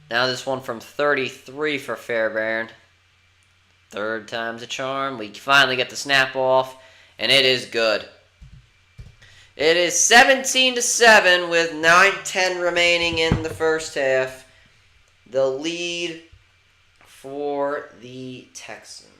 Now this one from 33 for Fairbairn. Third time's a charm. We finally get the snap off, and it is good. It is 17-7 with 9:10 remaining in the first half. The lead for the Texans.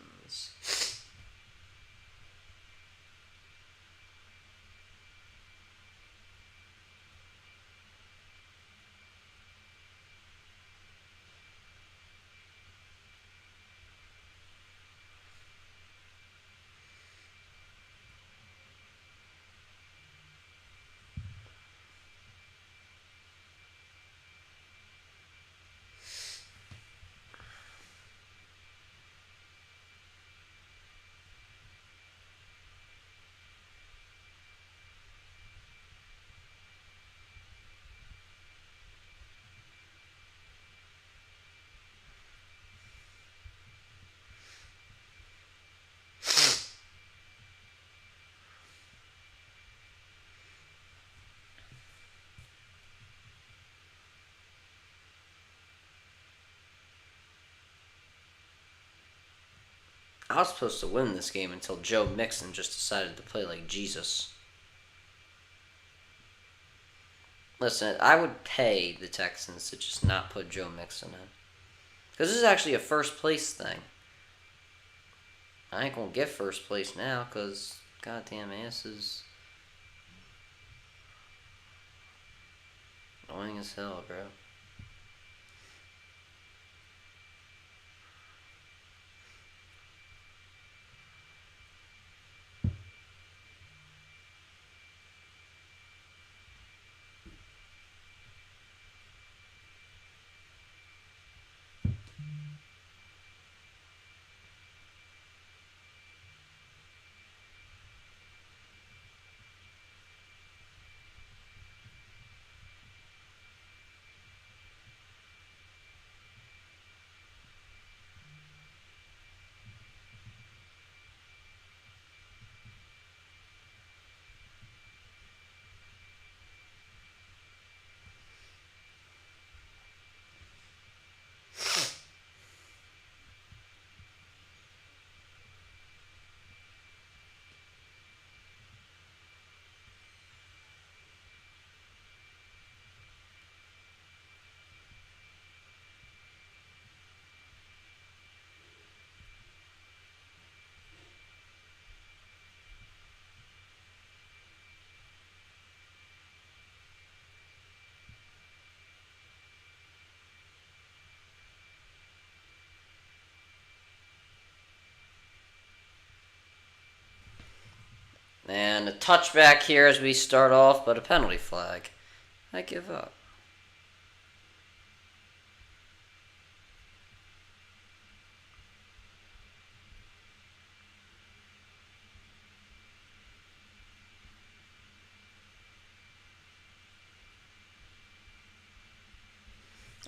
I was supposed to win this game until Joe Mixon just decided to play like Jesus. Listen, I would pay the Texans to just not put Joe Mixon in. Because this is actually a first place thing. I ain't going to get first place now because goddamn ass is annoying as hell, bro. And a touchback here as we start off, but a penalty flag. I give up.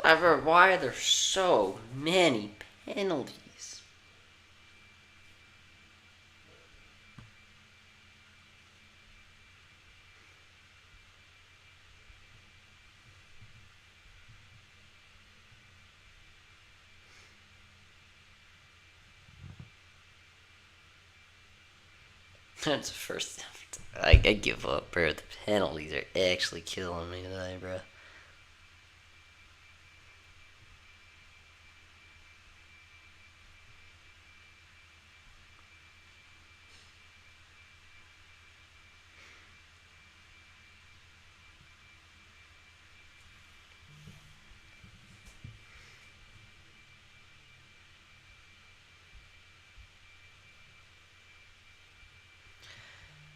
However, why are there so many penalties? That's the first. I give up, bro. The penalties are actually killing me today, bro.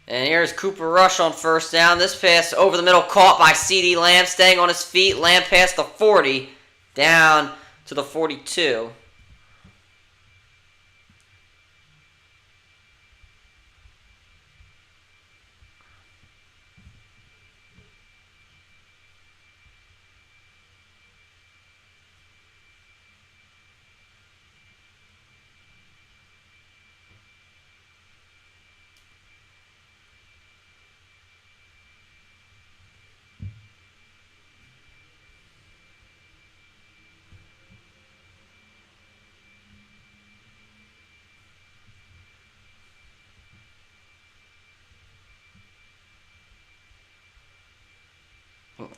And here's Cooper Rush on first down. This pass over the middle caught by CeeDee Lamb, staying on his feet. Lamb past the 40, down to the 42.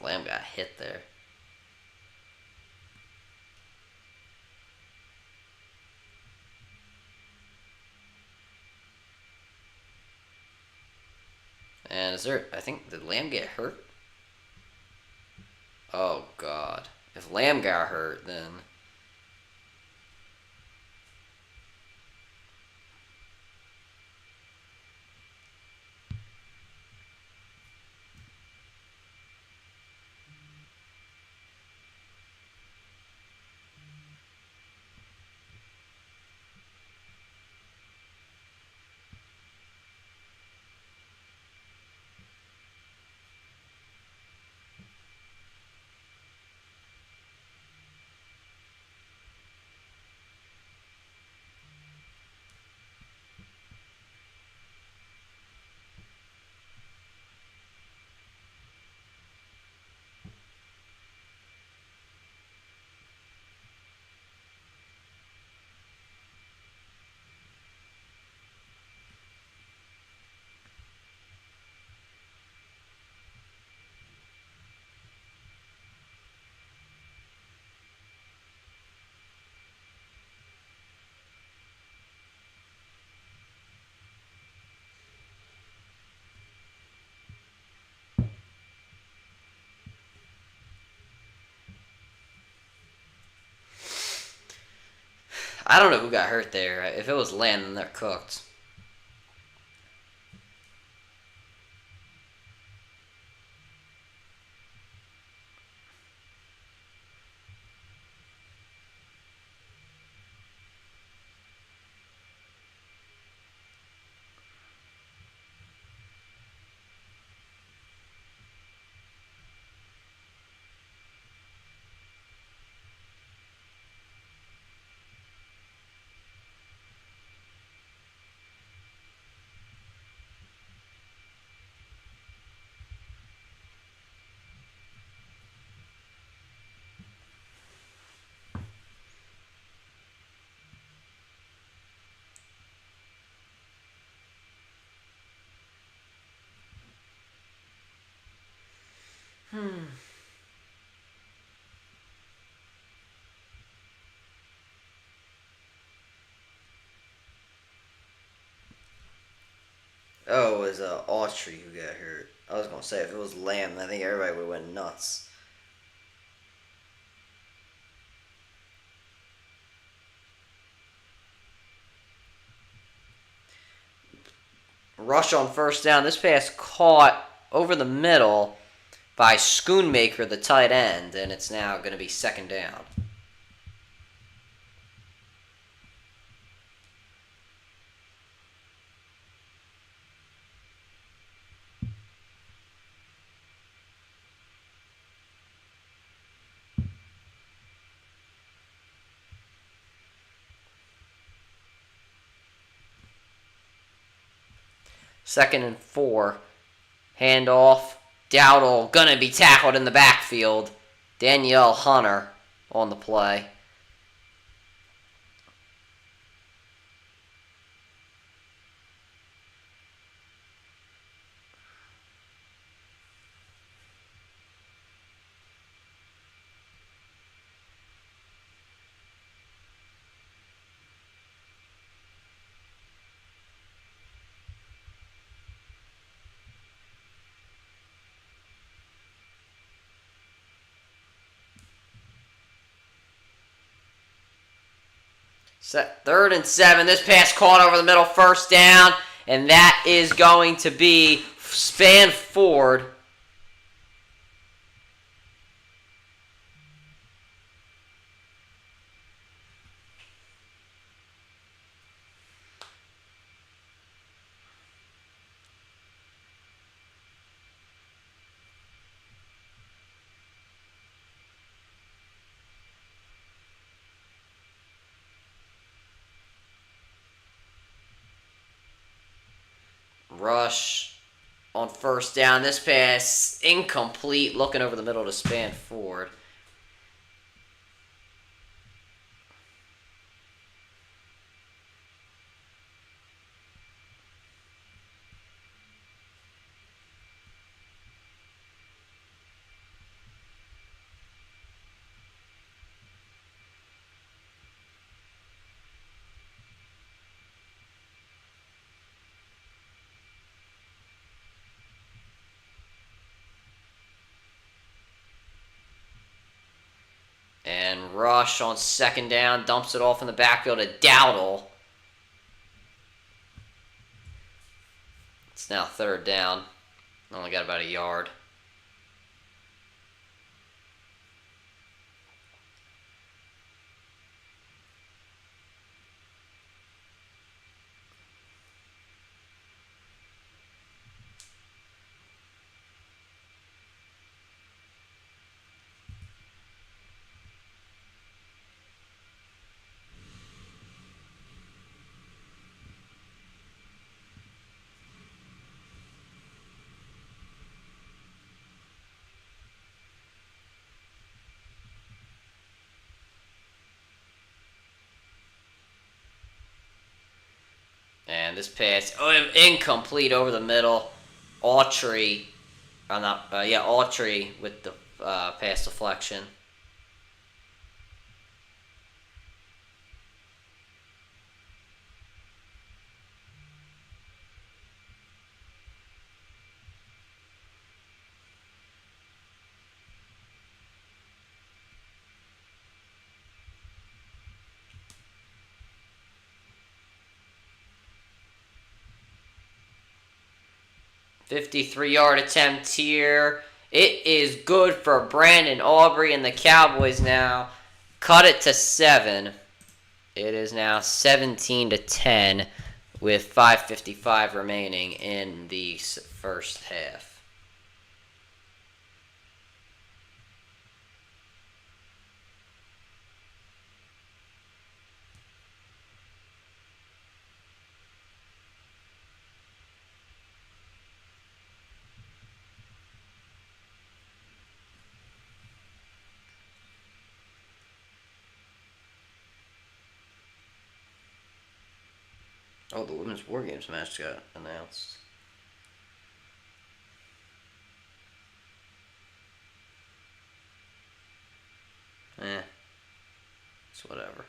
Lamb got hit there. And is there, I think, did Lamb get hurt? Oh, God. If Lamb got hurt, then... I don't know who got hurt there. If it was Lamb, then they're cooked. Oh, it was Autry who got hurt. I was going to say, if it was Lamb, I think everybody would have went nuts. Rush on first down. This pass caught over the middle by Schoonmaker, the tight end, and it's now going to be second down. Second and 4. Handoff. Dowdle gonna be tackled in the backfield. Danielle Hunter on the play. Third and 7. This pass caught over the middle, first down, and that is going to be Spanford. Rush on first down. This pass incomplete, looking over the middle to Spanford. And Rush on second down dumps it off in the backfield to Dowdle. It's now third down. Only got about a yard. And this pass, incomplete over the middle. Autry, Autry with the pass deflection. .53-yard attempt here. It is good for Brandon Aubrey and the Cowboys now. Cut it to 7. It is now 17-10 with 5:55 remaining in the first half. Oh, the Women's War Games match got announced. It's whatever.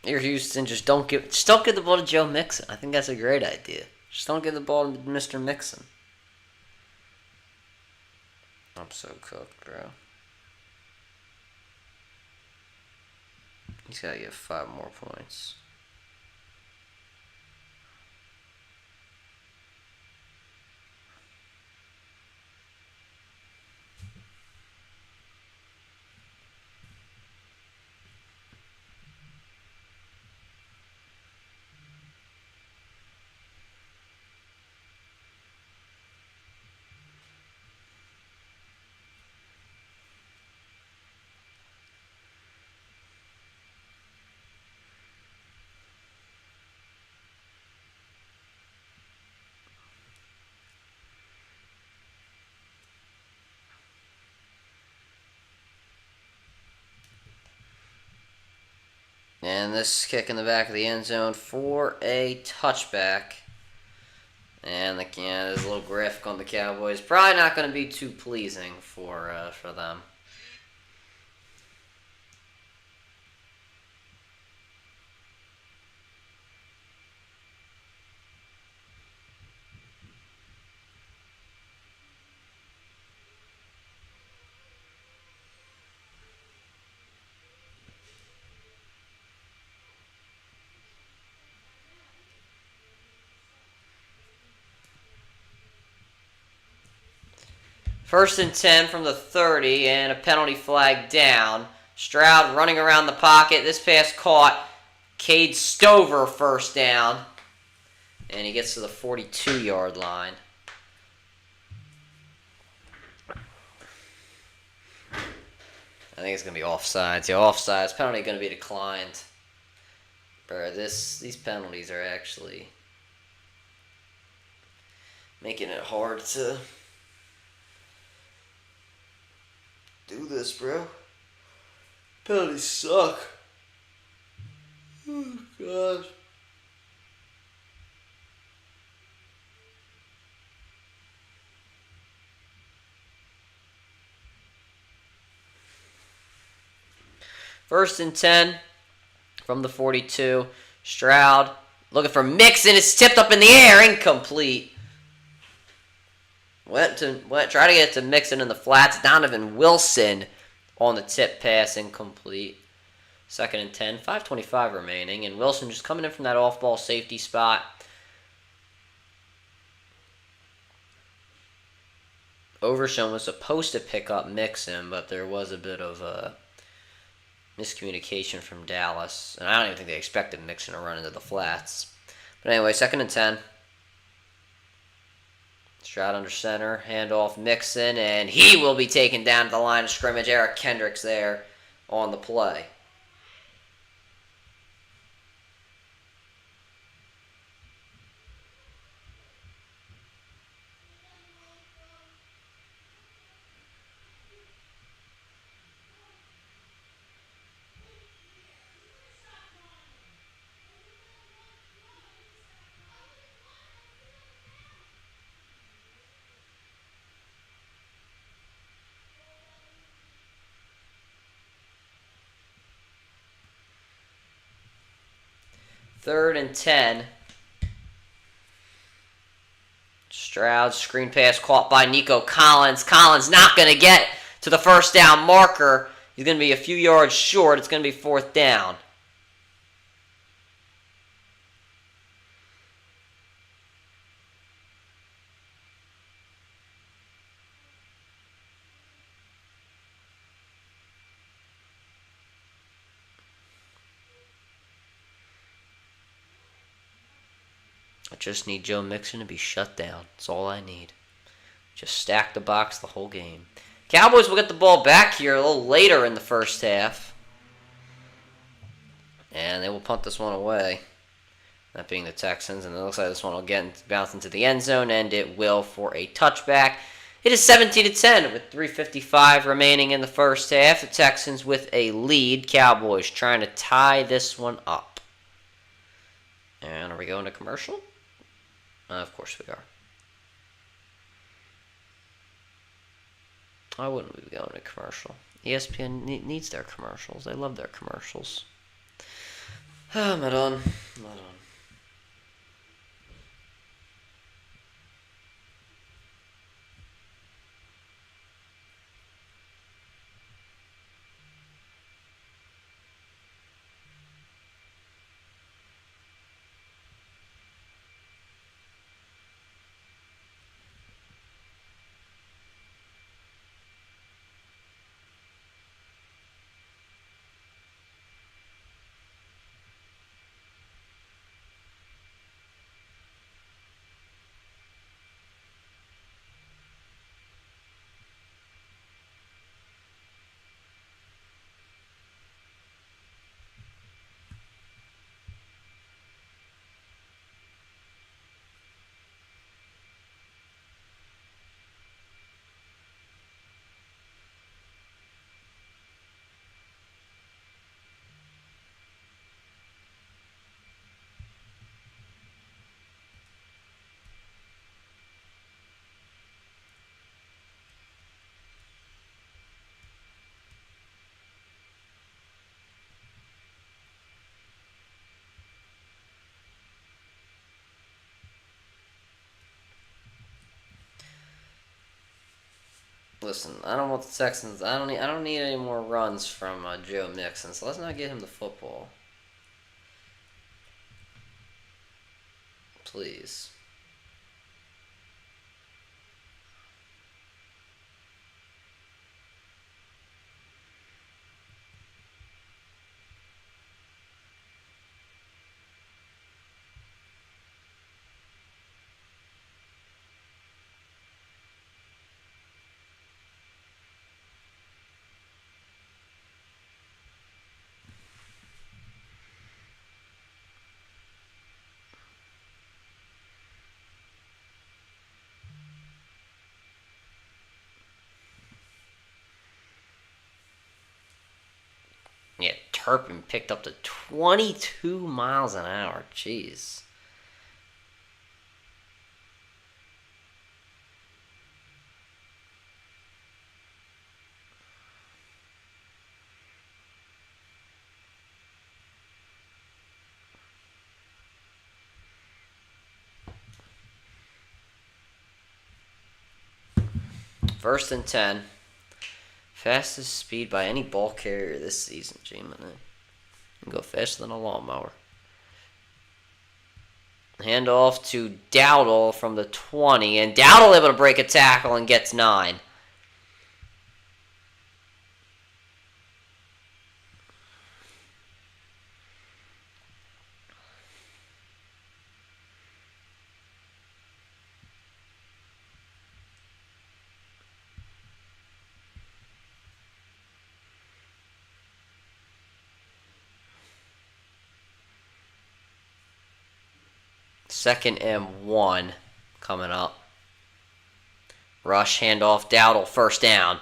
Here, Houston, just don't give the ball to Joe Mixon. I think that's a great idea. Just don't give the ball to Mr. Mixon. I'm so cooked, bro. He's got to get 5 more points. And this kick in the back of the end zone for a touchback. And there's a little graphic on the Cowboys. Probably not going to be too pleasing for them. First and 10 from the 30, and a penalty flag down. Stroud running around the pocket. This pass caught. Cade Stover first down. And he gets to the 42-yard line. I think it's going to be offsides. Yeah, offsides. Penalty going to be declined. Bro, these penalties are actually making it hard to do this, bro. Penalties suck. Oh, gosh. First and 10 from the 42. Stroud looking for Mixon. It's tipped up in the air. Incomplete. Try to get it to Mixon in the flats. Donovan Wilson on the tip pass, incomplete. Second and 10, 5:25 remaining, and Wilson just coming in from that off-ball safety spot. Overshown was supposed to pick up Mixon, but there was a bit of a miscommunication from Dallas, and I don't even think they expected Mixon to run into the flats. But anyway, second and 10. Stroud under center, handoff Mixon, and he will be taken down to the line of scrimmage. Eric Kendricks there on the play. Third and 10. Stroud screen pass caught by Nico Collins. Collins not going to get to the first down marker. He's going to be a few yards short. It's going to be fourth down. I just need Joe Mixon to be shut down. That's all I need. Just stack the box the whole game. Cowboys will get the ball back here a little later in the first half. And they will punt this one away. That being the Texans. And it looks like this one will bounce into the end zone. And it will for a touchback. It is 17-10 with 3:55 remaining in the first half. The Texans with a lead. Cowboys trying to tie this one up. And are we going to commercial? Of course we are. Why wouldn't we be going to commercial? ESPN needs their commercials. They love their commercials. Am I done? Am I done? Listen, I don't want the Texans. I don't need any more runs from Joe Mixon. So let's not get him the football, please. Yeah, Turpin picked up to 22 miles an hour. Jeez. First and 10. Fastest speed by any ball carrier this season, G-Man. You can go faster than a lawnmower. Handoff to Dowdle from the 20, and Dowdle able to break a tackle and gets 9. Second and 1 coming up. Rush, handoff, Dowdle, first down.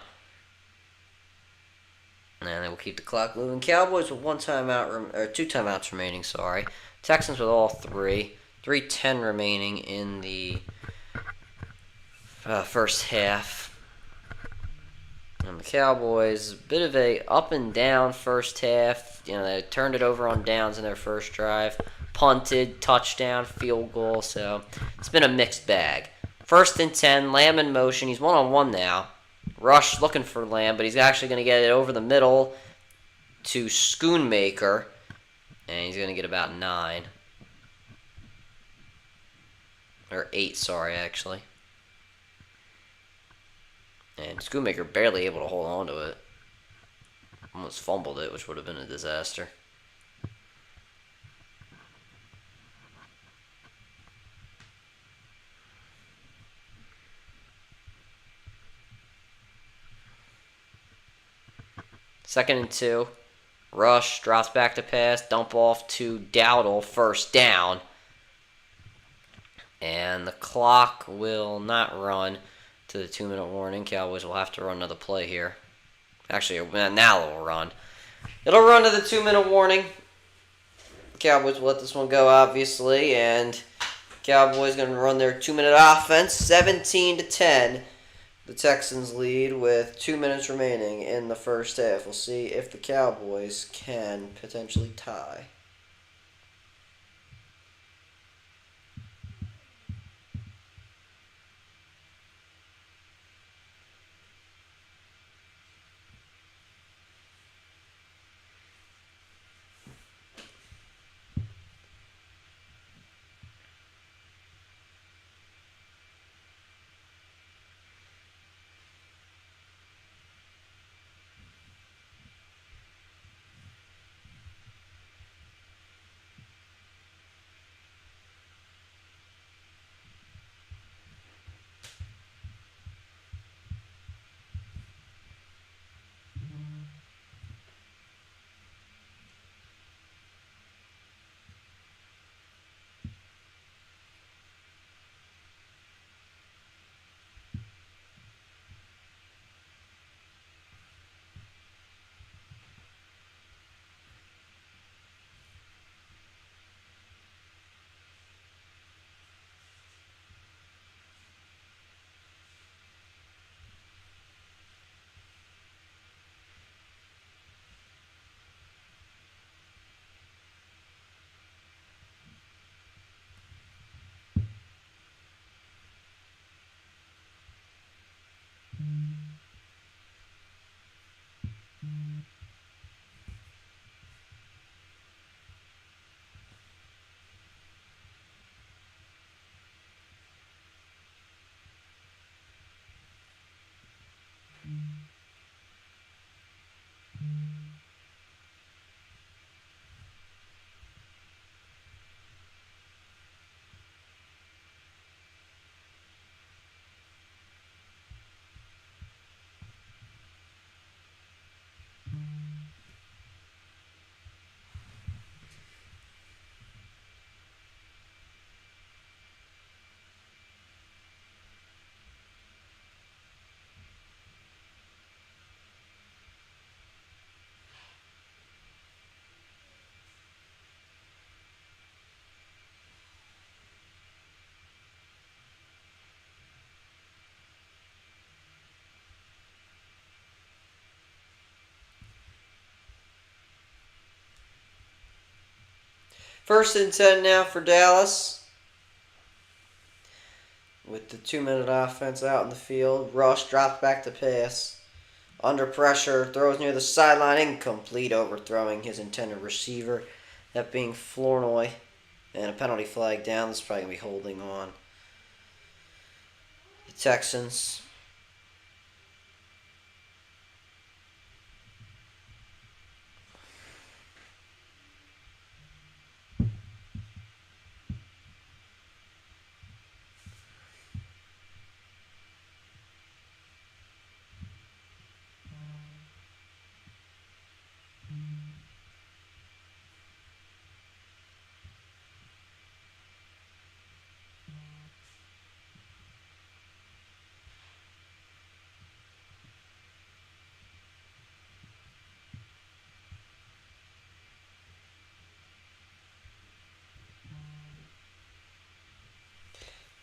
And they will keep the clock moving. Cowboys with 2 timeouts remaining, sorry. Texans with all 3. 3:10 remaining in the first half. And the Cowboys, a bit of a up and down first half. They turned it over on downs in their first drive. Punted, touchdown, field goal. So it's been a mixed bag. First and 10, Lamb in motion. He's one-on-one now. Rush looking for Lamb, but he's actually going to get it over the middle to Schoonmaker. And he's going to get about 9. Or 8, sorry, actually. And Schoonmaker barely able to hold on to it. Almost fumbled it, which would have been a disaster. Second and 2. Rush drops back to pass. Dump off to Dowdle. First down. And the clock will not run to the 2-minute warning. Cowboys will have to run another play here. Actually, now it will run. It'll run to the 2-minute warning. Cowboys will let this one go, obviously. And Cowboys going to run their 2-minute offense. 17-10. The Texans lead with 2 minutes remaining in the first half. We'll see if the Cowboys can potentially tie. First and 10 now for Dallas. With the 2-minute offense out in the field. Rush drops back to pass. Under pressure, throws near the sideline, incomplete, overthrowing his intended receiver. That being Flournoy. And a penalty flag down. This is probably going to be holding on the Texans.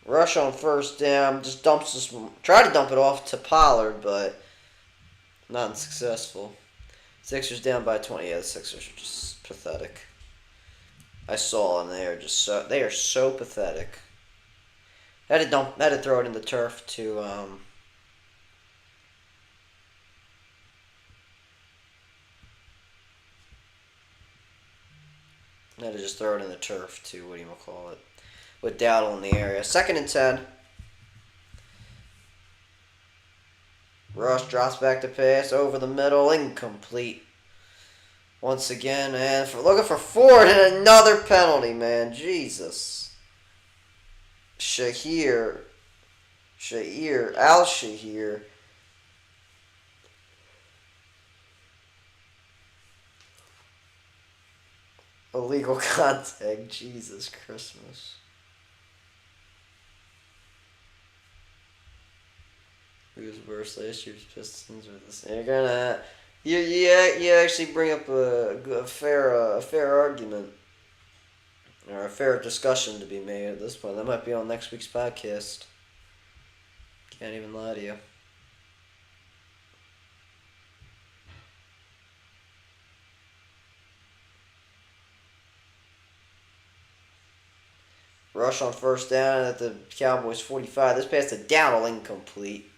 Rush on first down, just dumps this. Tried to dump it off to Pollard, but not successful. Sixers down by 20. Yeah, the Sixers are just pathetic. I saw them. They are so pathetic. Had to throw it in the turf to had to just throw it in the turf to whatchamacallit, with Dowdle in the area. Second and 10. Rush drops back to pass over the middle, incomplete. Once again, and looking for Ford and another penalty, man. Jesus. Al-Shahir. Illegal contact. Jesus Christmas. Who's worse last year's Pistons or this? You're gonna you actually bring up a fair argument or a fair discussion to be made at this point. That might be on next week's podcast. Can't even lie to you. Rush on first down at the Cowboys 45. This pass to Dowdle, incomplete.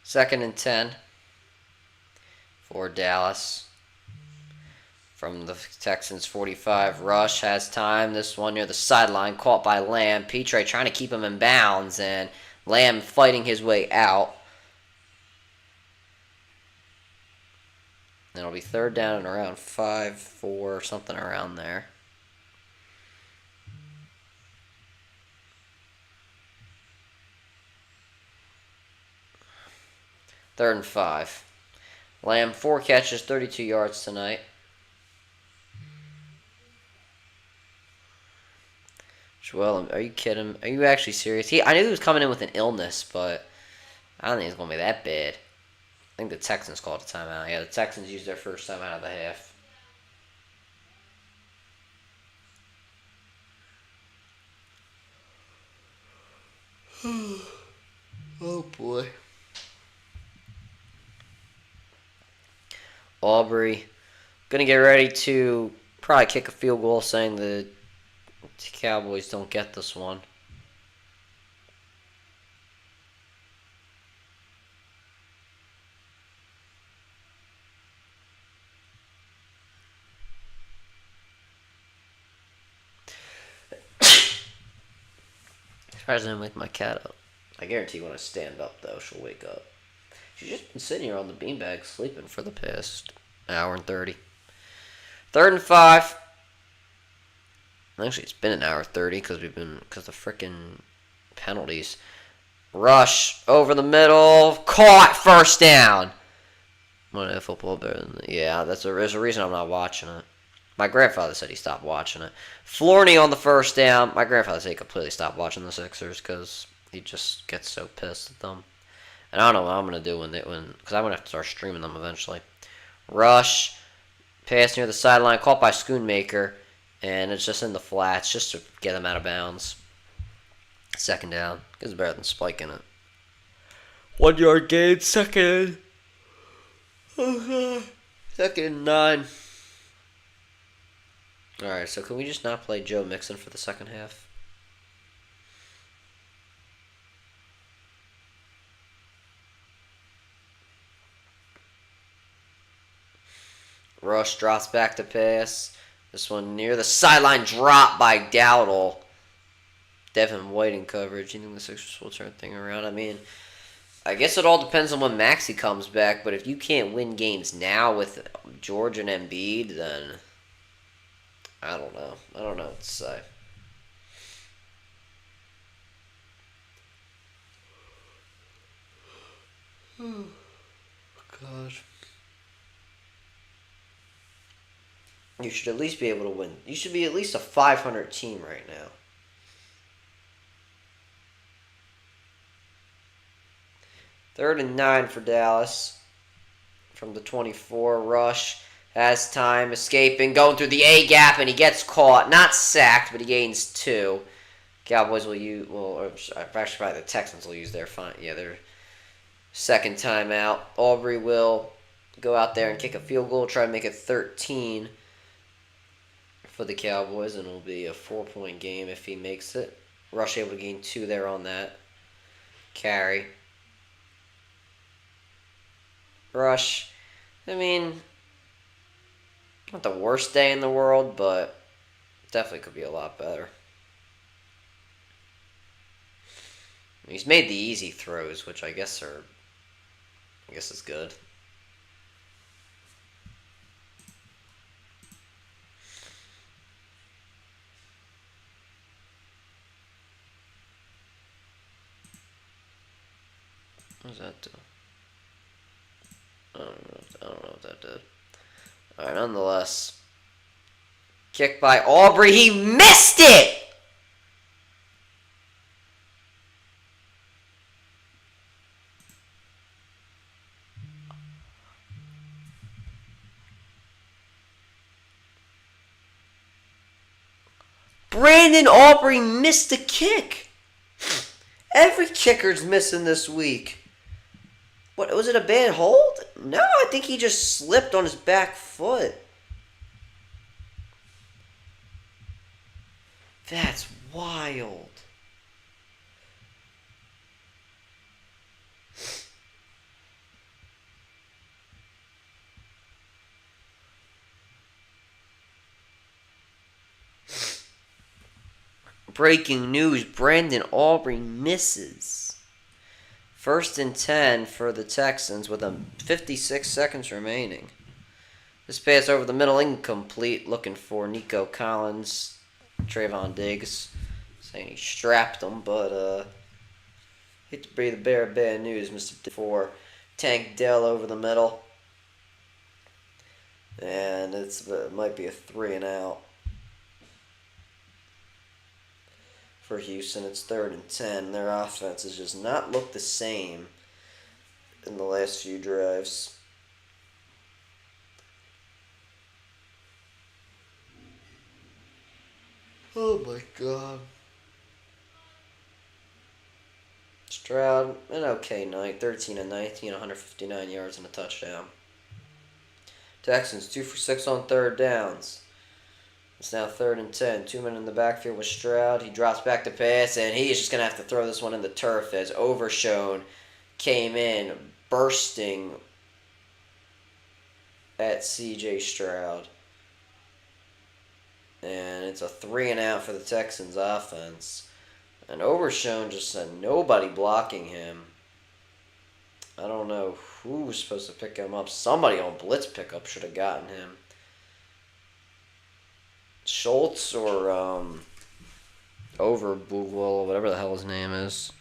Second and 10 for Dallas. From the Texans 45. Rush has time. This one near the sideline, caught by Lamb. Petrie trying to keep him in bounds, and Lamb fighting his way out. It'll be third down and around 5-4, something around there. Third and 5. Lamb, 4 catches, 32 yards tonight. Joel, are you kidding? Are you actually serious? I knew he was coming in with an illness, but I don't think it's going to be that bad. I think the Texans called a timeout. Yeah, the Texans used their first timeout of the half. Oh, boy. Aubrey going to get ready to probably kick a field goal, saying the Cowboys don't get this one. Surprised I didn't wake my cat up. I guarantee when I stand up, though, she'll wake up. She's just been sitting here on the beanbag sleeping for the past hour and 30. Third and 5. Actually, it's been an hour 30 because of frickin' penalties. Rush over the middle, caught, first down. Want to have football better than that? Yeah, there's a reason I'm not watching it. My grandfather said he stopped watching it. Flournoy on the first down. My grandfather said he completely stopped watching the Sixers because He just gets so pissed at them. And I don't know what I'm going to do because I'm going to have to start streaming them eventually. Rush, pass near the sideline, caught by Schoonmaker, and it's just in the flats just to get him out of bounds. Second down. It's better than spiking it. 1 yard gain, second. Second and 9. Alright, so can we just not play Joe Mixon for the second half? Rush drops back to pass. This one near the sideline, drop by Dowdle. Devin White in coverage. You think the Sixers will turn thing around? I mean, I guess it all depends on when Maxey comes back, but if you can't win games now with George and Embiid, then I don't know. I don't know what to say. Oh, God. You should at least be able to win. You should be at least a 500 team right now. Third and 9 for Dallas. From the 24, Rush has time, escaping, going through the A gap, and he gets caught. Not sacked, but he gains 2. Cowboys will use, actually probably the Texans will use their second timeout. Aubrey will go out there and kick a field goal, try to make it 13 for the Cowboys, and it'll be a 4-point game if he makes it. Rush able to gain 2 there on that carry. Rush, I mean, not the worst day in the world, but definitely could be a lot better. He's made the easy throws, which I guess is good. What does that do? I don't know what that did. Alright, nonetheless. Kick by Aubrey. He missed it! Brandon Aubrey missed a kick. Every kicker's missing this week. What, was it a bad hold? No, I think he just slipped on his back foot. That's wild. Breaking news, Brandon Aubrey misses. 1st and 10 for the Texans with 56 seconds remaining. This pass over the middle, incomplete. Looking for Nico Collins, Trayvon Diggs, saying he strapped him, but hate to breathe the bear of bad news, Mr. For Tank Dell over the middle. And it might be a 3 and out. For Houston, it's 3rd and 10. Their offense has just not looked the same in the last few drives. Oh my God. Stroud, an okay night. 13 and 19, 159 yards and a touchdown. Texans, 2 for 6 on 3rd downs. It's now 3rd and 10. 2 men in the backfield with Stroud. He drops back to pass, and he is just going to have to throw this one in the turf as Overshone came in, bursting at C.J. Stroud. And it's a 3 and out for the Texans offense. And Overshone just had nobody blocking him. I don't know who was supposed to pick him up. Somebody on blitz pickup should have gotten him. Schultz or Overboogwell, whatever the hell his name is.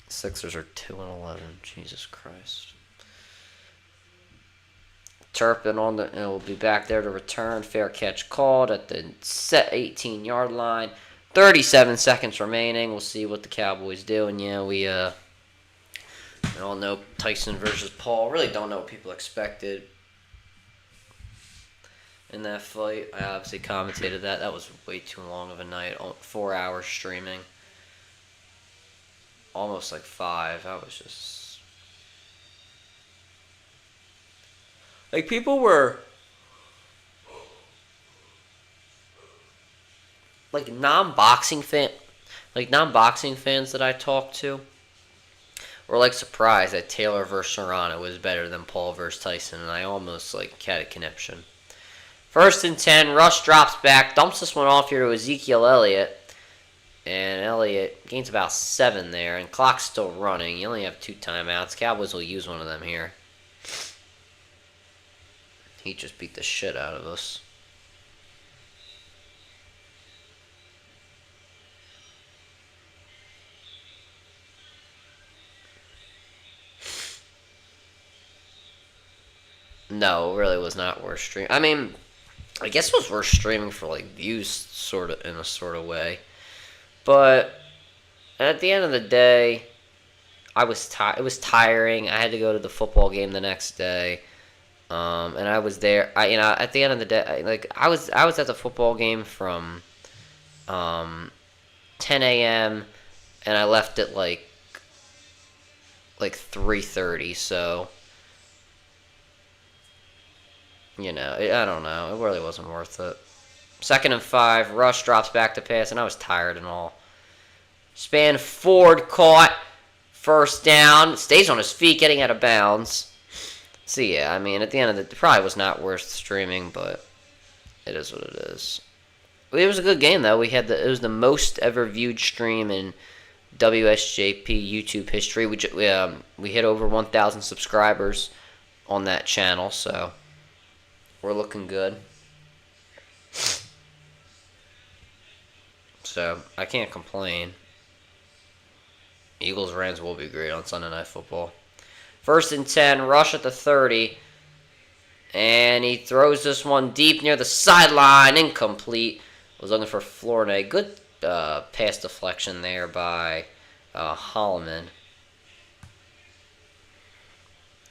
Sixers are 2 and 11. Jesus Christ. Turpin will be back there to return. Fair catch called at the set 18-yard line. 37 seconds remaining. We'll see what the Cowboys do. And yeah, we all know Tyson versus Paul. Really don't know what people expected in that fight. I obviously commentated that. That was way too long of a night. 4 hours streaming. Almost like 5. I was just... Like, people were... Like, non-boxing fans that I talked to were, like, surprised that Taylor versus Serrano was better than Paul versus Tyson, and I almost, like, had a conniption. 1st and 10, Rush drops back, dumps this one off here to Ezekiel Elliott, and Elliott gains about 7 there, and clock's still running. You only have 2 timeouts. Cowboys will use one of them here. He just beat the shit out of us. No, it really was not worth streaming. I mean, I guess it was worth streaming for, like, views, sort of, in a sort of way. But at the end of the day, it was tiring. I had to go to the football game the next day, and I was there. At the end of the day, I was at the football game from 10 a.m. and I left at like 3:30. So. I don't know. It really wasn't worth it. 2nd and 5. Rush drops back to pass, and I was tired and all. Span Ford caught. 1st down. Stays on his feet, getting out of bounds. So, yeah, I mean, at the end of it probably was not worth streaming, but it is what it is. It was a good game, though. It was the most ever viewed stream in WSJP YouTube history. We hit over 1,000 subscribers on that channel, so... We're looking good. So, I can't complain. Eagles-Rams will be great on Sunday Night Football. 1st and 10, Rush at the 30. And he throws this one deep near the sideline. Incomplete. Was looking for Flournoy. Good pass deflection there by Holloman.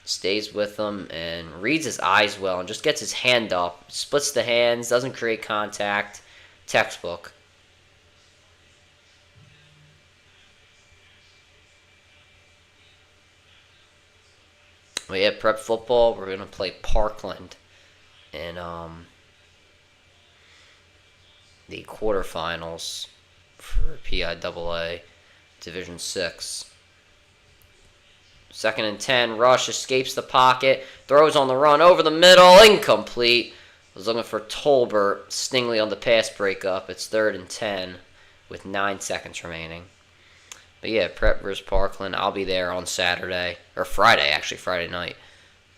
Stays with him and reads his eyes well and just gets his hand up. Splits the hands, doesn't create contact. Textbook. We have prep football. We're going to play Parkland in the quarterfinals for PIAA Division 6. 2nd and 10, Rush escapes the pocket, throws on the run over the middle, incomplete. Was looking for Tolbert, Stingley on the pass breakup. It's 3rd and 10 with 9 seconds remaining. But yeah, Prep versus Parkland. I'll be there on Saturday, or Friday, actually, Friday night.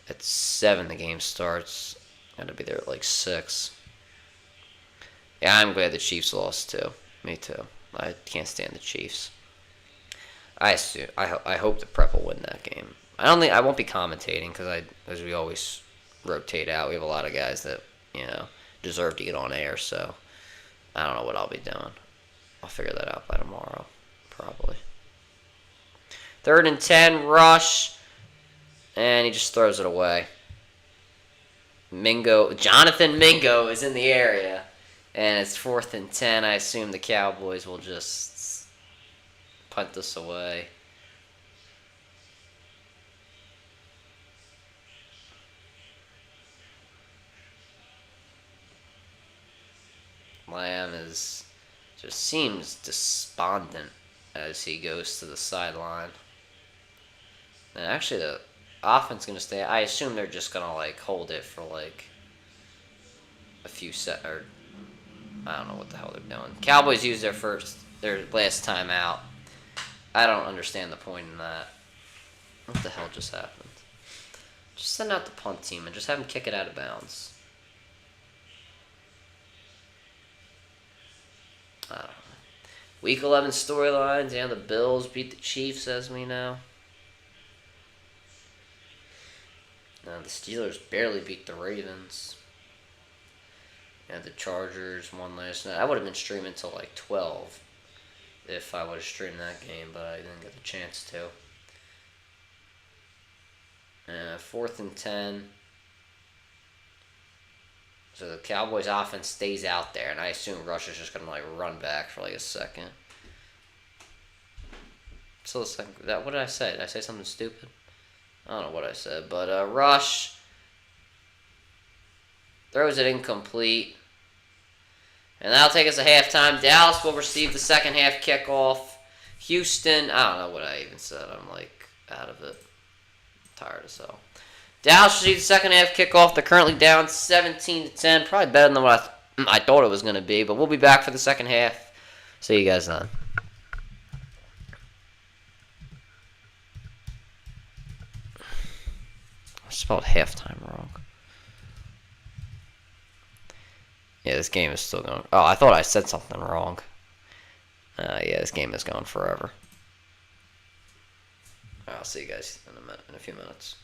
At 7 the game starts. Got to be there at like 6. Yeah, I'm glad the Chiefs lost too. Me too. I can't stand the Chiefs. I hope the Prep will win that game. I won't be commentating because as we always rotate out, we have a lot of guys that deserve to get on air. So I don't know what I'll be doing. I'll figure that out by tomorrow, probably. 3rd and 10, Rush, and he just throws it away. Jonathan Mingo is in the area, and it's 4th and 10. I assume the Cowboys will just punt this away. Lamb just seems despondent as he goes to the sideline. And actually the offense is going to stay. I assume they're just going to hold it for a few or I don't know what the hell they're doing. Cowboys use their last time out. I don't understand the point in that. What the hell just happened? Just send out the punt team and just have them kick it out of bounds. I don't know. Week 11 storylines. Yeah, the Bills beat the Chiefs, as we know. The Steelers barely beat the Ravens. Yeah, the Chargers won last night. I would have been streaming till like 12 if I would have streamed that game, but I didn't get the chance to. 4th and 10. So the Cowboys offense stays out there, and I assume Rush is just gonna like run back for like a second. So the second, what did I say? Did I say something stupid? I don't know what I said, but Rush throws it incomplete, and that'll take us to halftime. Dallas will receive the second half kickoff. Houston, I don't know what I even said. I'm like out of it. I'm tired as hell. Dallas receives the second half kickoff. They're currently down 17-10. Probably better than what I thought it was going to be, but we'll be back for the second half. See you guys then. I spelled halftime wrong. Yeah, this game is still going. Oh, I thought I said something wrong. Yeah, this game is going forever. I'll see you guys in a few minutes.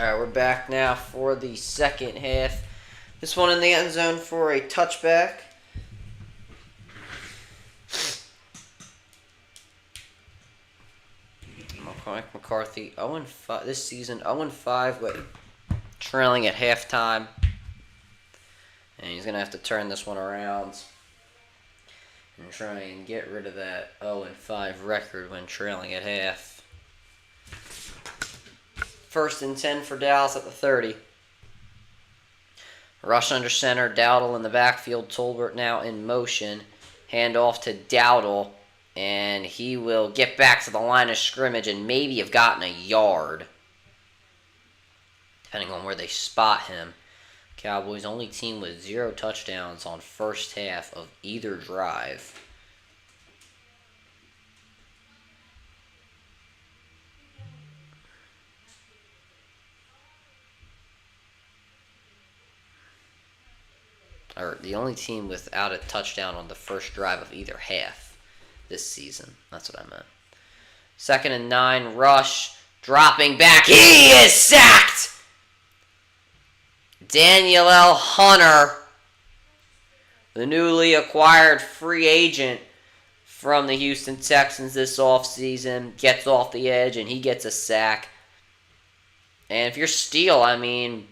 Alright, we're back now for the second half. This one in the end zone for a touchback. Mike McCarthy 0-5 this season, 0-5 with trailing at halftime. And he's going to have to turn this one around and try and get rid of that 0-5 record when trailing at half. 1st and 10 for Dallas at the 30. Rush under center, Dowdle in the backfield, Tolbert now in motion. Hand off to Dowdle, and he will get back to the line of scrimmage and maybe have gotten a yard, depending on where they spot him. Cowboys only team with 0 touchdowns on first half of either drive. Or the only team without a touchdown on the first drive of either half this season. That's what I meant. 2nd and 9, Rush dropping back. He is sacked! Daniel L. Hunter, the newly acquired free agent from the Houston Texans this offseason, gets off the edge and he gets a sack. And if you're Steele, I mean,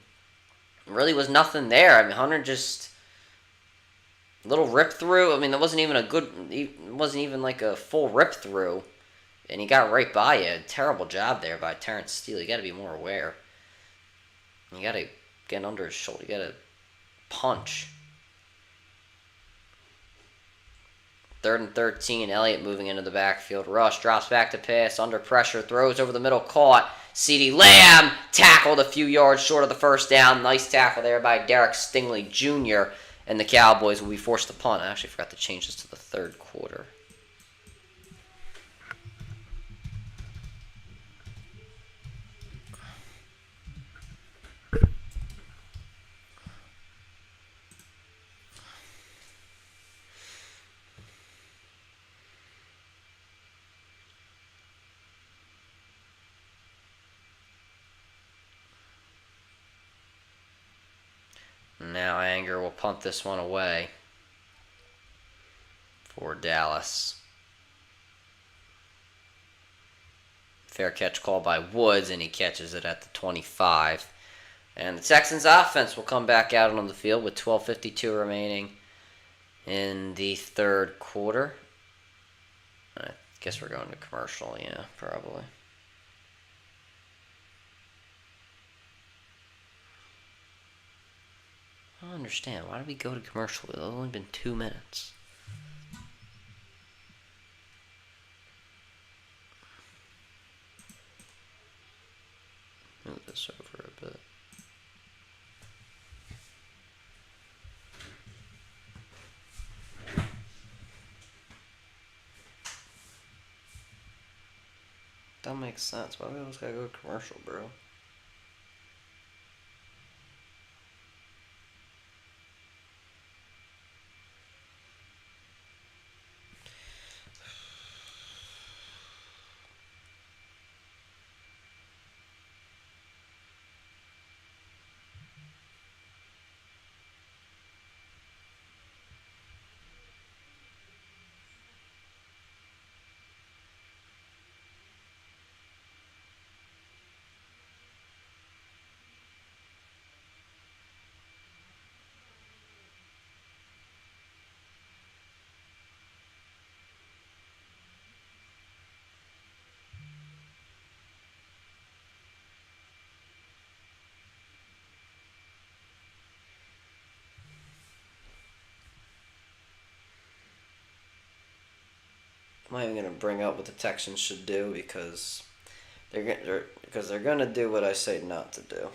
really was nothing there. I mean, Hunter just little rip through. I mean, that wasn't even it wasn't even like a full rip through, and he got right by you. Terrible job there by Terrence Steele. You got to be more aware. You got to get under his shoulder. You got to punch. 3rd and 13. Elliott moving into the backfield. Rush drops back to pass under pressure. Throws over the middle. Caught. CeeDee Lamb tackled a few yards short of the first down. Nice tackle there by Derek Stingley Jr., and the Cowboys will be forced to punt. I actually forgot to change this to the 3rd quarter. Now Anger will punt this one away for Dallas. Fair catch call by Woods, and he catches it at the 25. And the Texans offense will come back out on the field with 12:52 remaining in the 3rd quarter. I guess we're going to commercial, yeah, probably. I don't understand. Why did we go to commercial? It's only been 2 minutes. Move this over a bit. That makes sense. Why do we always gotta go to commercial, bro? I'm not even gonna bring up what the Texans should do because they're gonna do what I say not to do.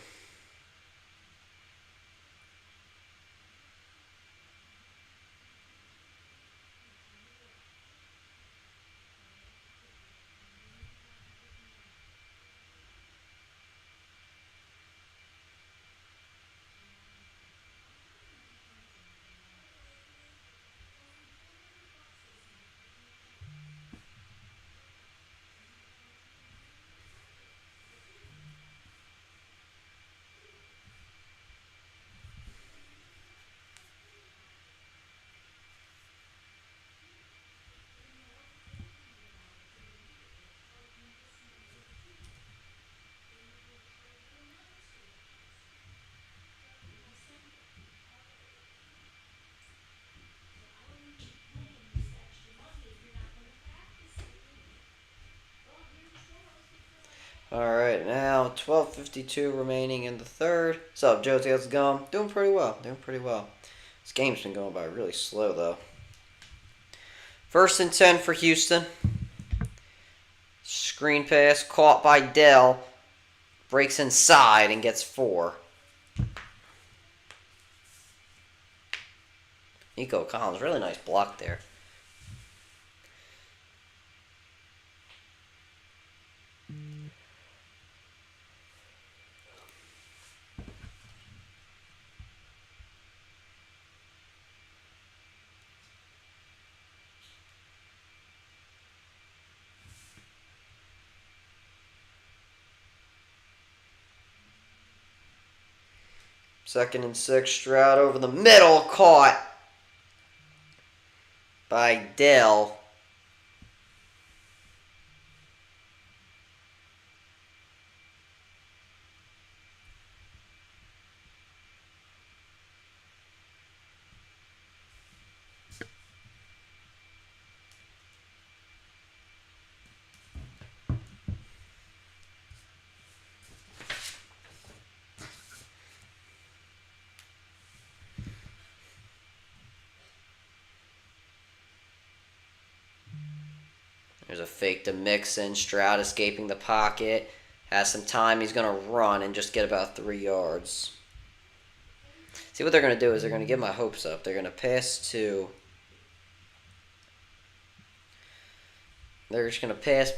Alright, now 12:52 remaining in the third. What's up, Josie? How's it going? Doing pretty well. Doing pretty well. This game's been going by really slow, though. 1st and 10 for Houston. Screen pass caught by Dell. Breaks inside and gets 4. Nico Collins, really nice block there. Second and 6, Stroud over the middle, caught by Dell. There's a fake to Mixon. Stroud escaping the pocket. Has some time. He's going to run and just get about 3 yards. See, what they're going to do is they're going to get my hopes up. They're going to pass to... They're just going to pass.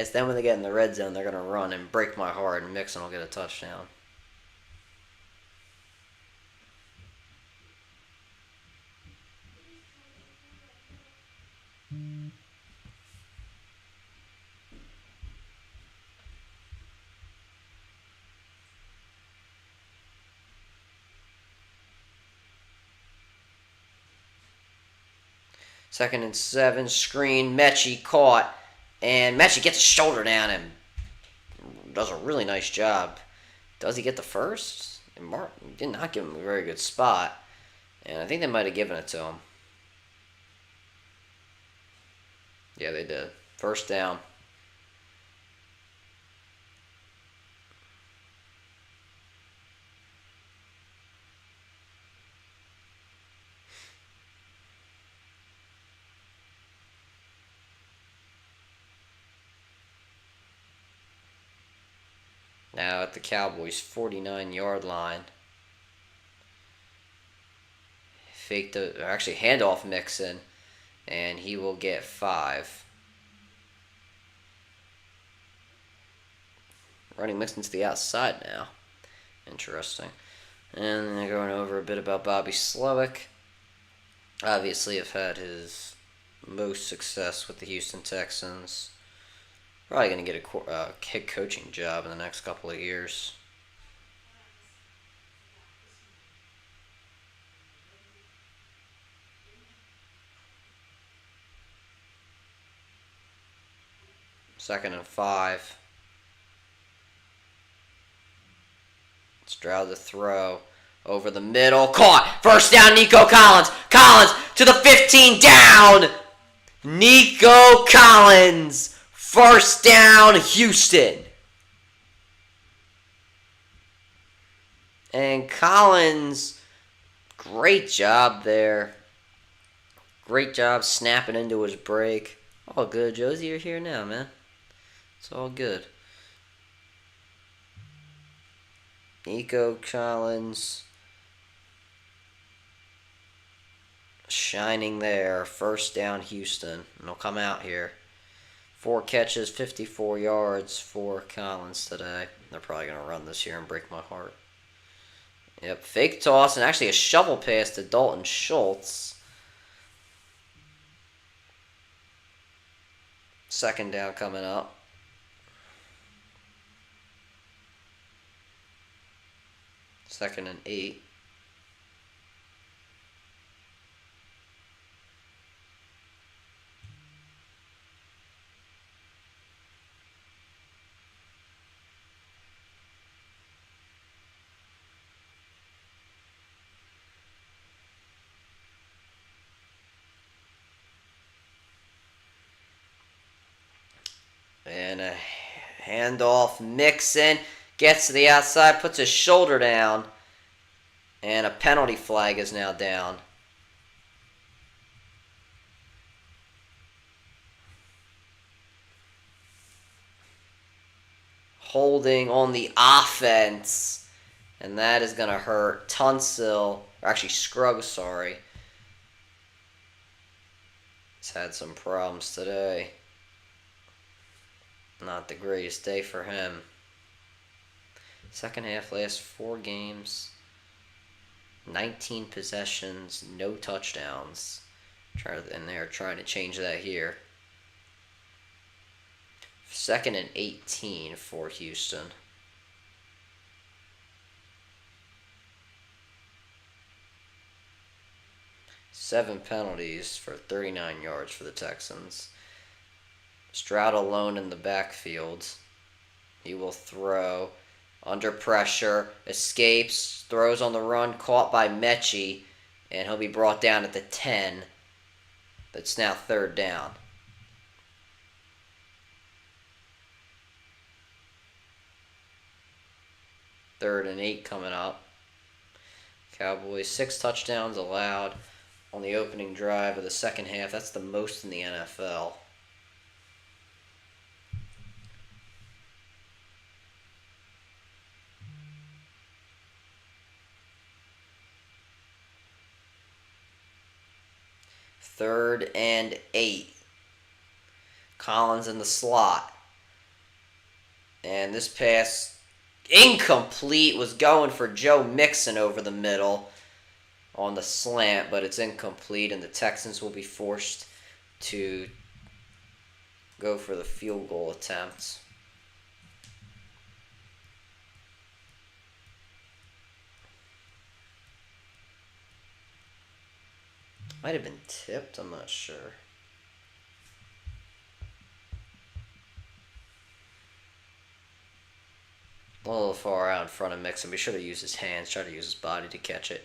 Then when they get in the red zone, they're going to run and break my heart, and Mixon will get a touchdown. Second and 7, screen, Mechie caught, and Mechie gets his shoulder down and does a really nice job. Does he get the first? And Martin did not give him a very good spot, and I think they might have given it to him. Yeah, they did. First down. Now at the Cowboys' 49-yard line. Fake the, actually handoff Mixon, and he will get 5. Running Mixon to the outside now. Interesting. And they're going over a bit about Bobby Slowick. Obviously, have had his most success with the Houston Texans. Probably going to get a head coaching job in the next couple of years. Second and 5. Stroud to throw. Over the middle. Caught! First down, Nico Collins. Collins to the 15, down! Nico Collins. First down, Houston. And Collins, great job there. Great job snapping into his break. All good, Josie. You're here now, man. It's all good. Nico Collins shining there. First down, Houston. And he'll come out here. 4 catches, 54 yards for Collins today. They're probably going to run this year and break my heart. Yep, fake toss and actually a shovel pass to Dalton Schultz. Second down coming up. Second and 8. And a Handoff, Mixon, gets to the outside, puts his shoulder down, and a penalty flag is now down. Holding on the offense, and that is going to hurt Tunsil, or actually Scruggs, sorry. He's had some problems today. Not the greatest day for him. Second half, last 4 games, 19 possessions, no touchdowns. And they're trying to change that here. 2nd and 18 for Houston. Seven penalties for 39 yards for the Texans. Stroud alone in the backfield. He will throw under pressure, escapes, throws on the run, caught by Mechie, and he'll be brought down at the 10. That's now 3rd down. Third and 8 coming up. Cowboys 6 touchdowns allowed on the opening drive of the second half. That's the most in the NFL. Third and 8. Collins in the slot. And this pass incomplete, was going for Joe Mixon over the middle on the slant, but it's incomplete, and the Texans will be forced to go for the field goal attempt. Might have been tipped, I'm not sure. A little far out in front of Mixon. Be sure to use his hands. Try to use his body to catch it.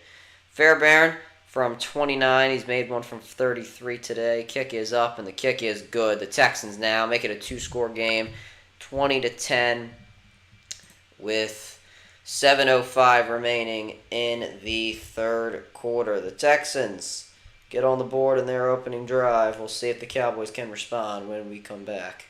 Fairbairn from 29. He's made one from 33 today. Kick is up, and the kick is good. The Texans now make it a 2-score game, 20-10, with 7:05 remaining in the third quarter. The Texans get on the board in their opening drive. We'll see if the Cowboys can respond when we come back.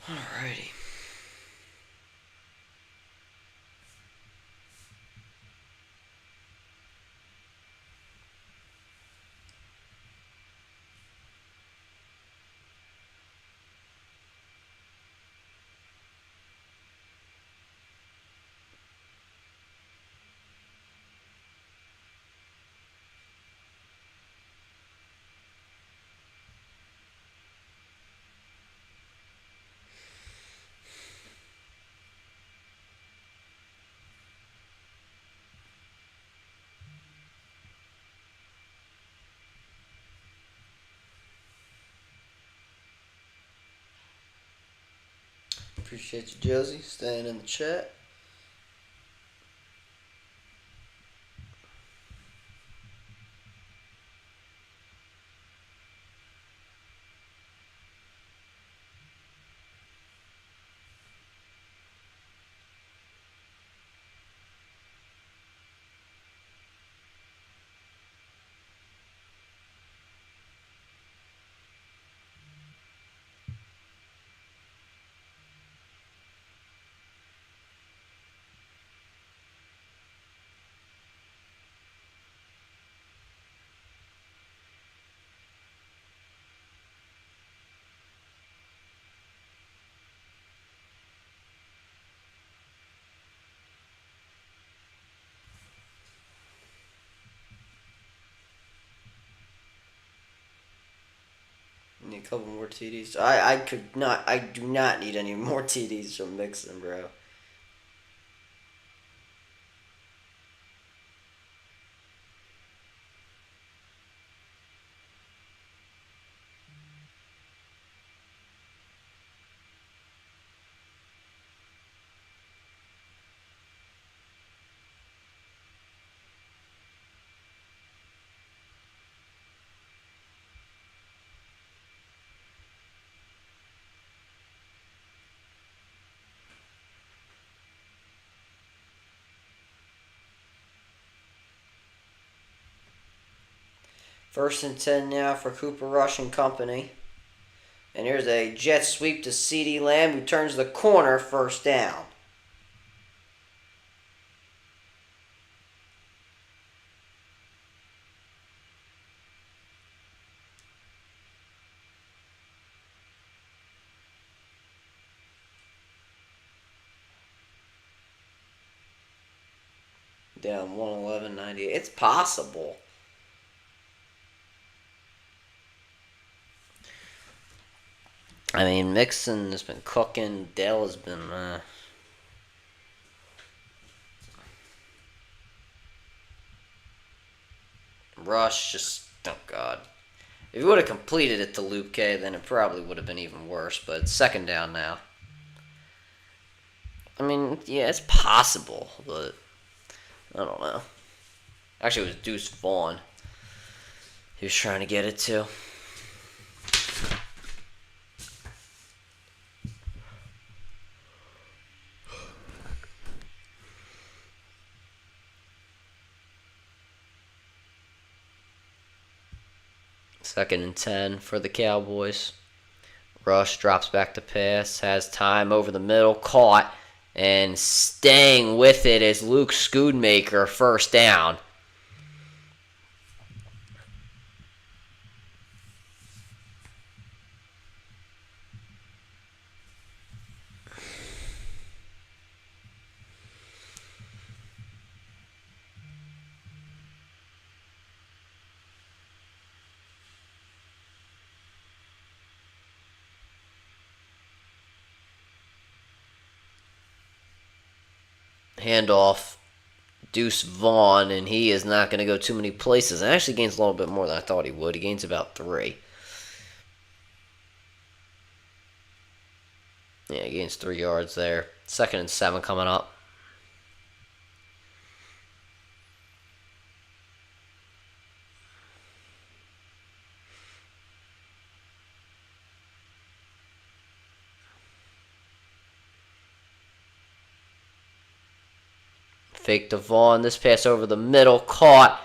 Alrighty. Appreciate you, Josie, staying in the chat. couple more TDs. I could not. I do not need any more TDs from Mixon, bro. First and 10 now for Cooper Rush and company. And here's a jet sweep to CeeDee Lamb, who turns the corner, first down. Down 111.98. It's possible. I mean, Mixon has been cooking. Dell has been... Rush just... Oh, God. If he would have completed it to Luke K, then it probably would have been even worse. But it's second down now. I mean, yeah, it's possible, but... I don't know. Actually, it was Deuce Vaughn he was trying to get it to. Second and 10 for the Cowboys. Rush drops back to pass, has time over the middle, caught, and staying with it is Luke Schoonmaker, first down. Handoff, Deuce Vaughn, and he is not going to go too many places. And actually gains a little bit more than I thought he would. He gains about 3. Yeah, he gains 3 yards there. Second and 7 coming up. Fake to Vaughn. This pass over the middle. Caught.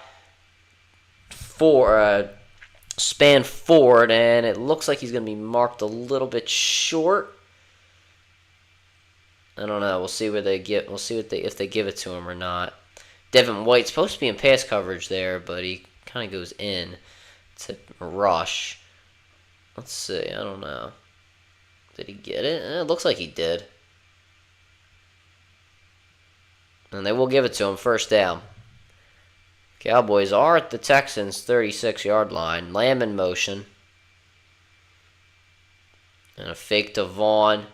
Span forward. And it looks like he's going to be marked a little bit short. I don't know. We'll see where they get. We'll see if they give it to him or not. Devin White's supposed to be in pass coverage there, but he kind of goes in to Rush. Let's see. I don't know. Did he get it? It looks like he did. And they will give it to him, first down. Cowboys are at the Texans' 36-yard line. Lamb in motion. And a fake to Vaughn.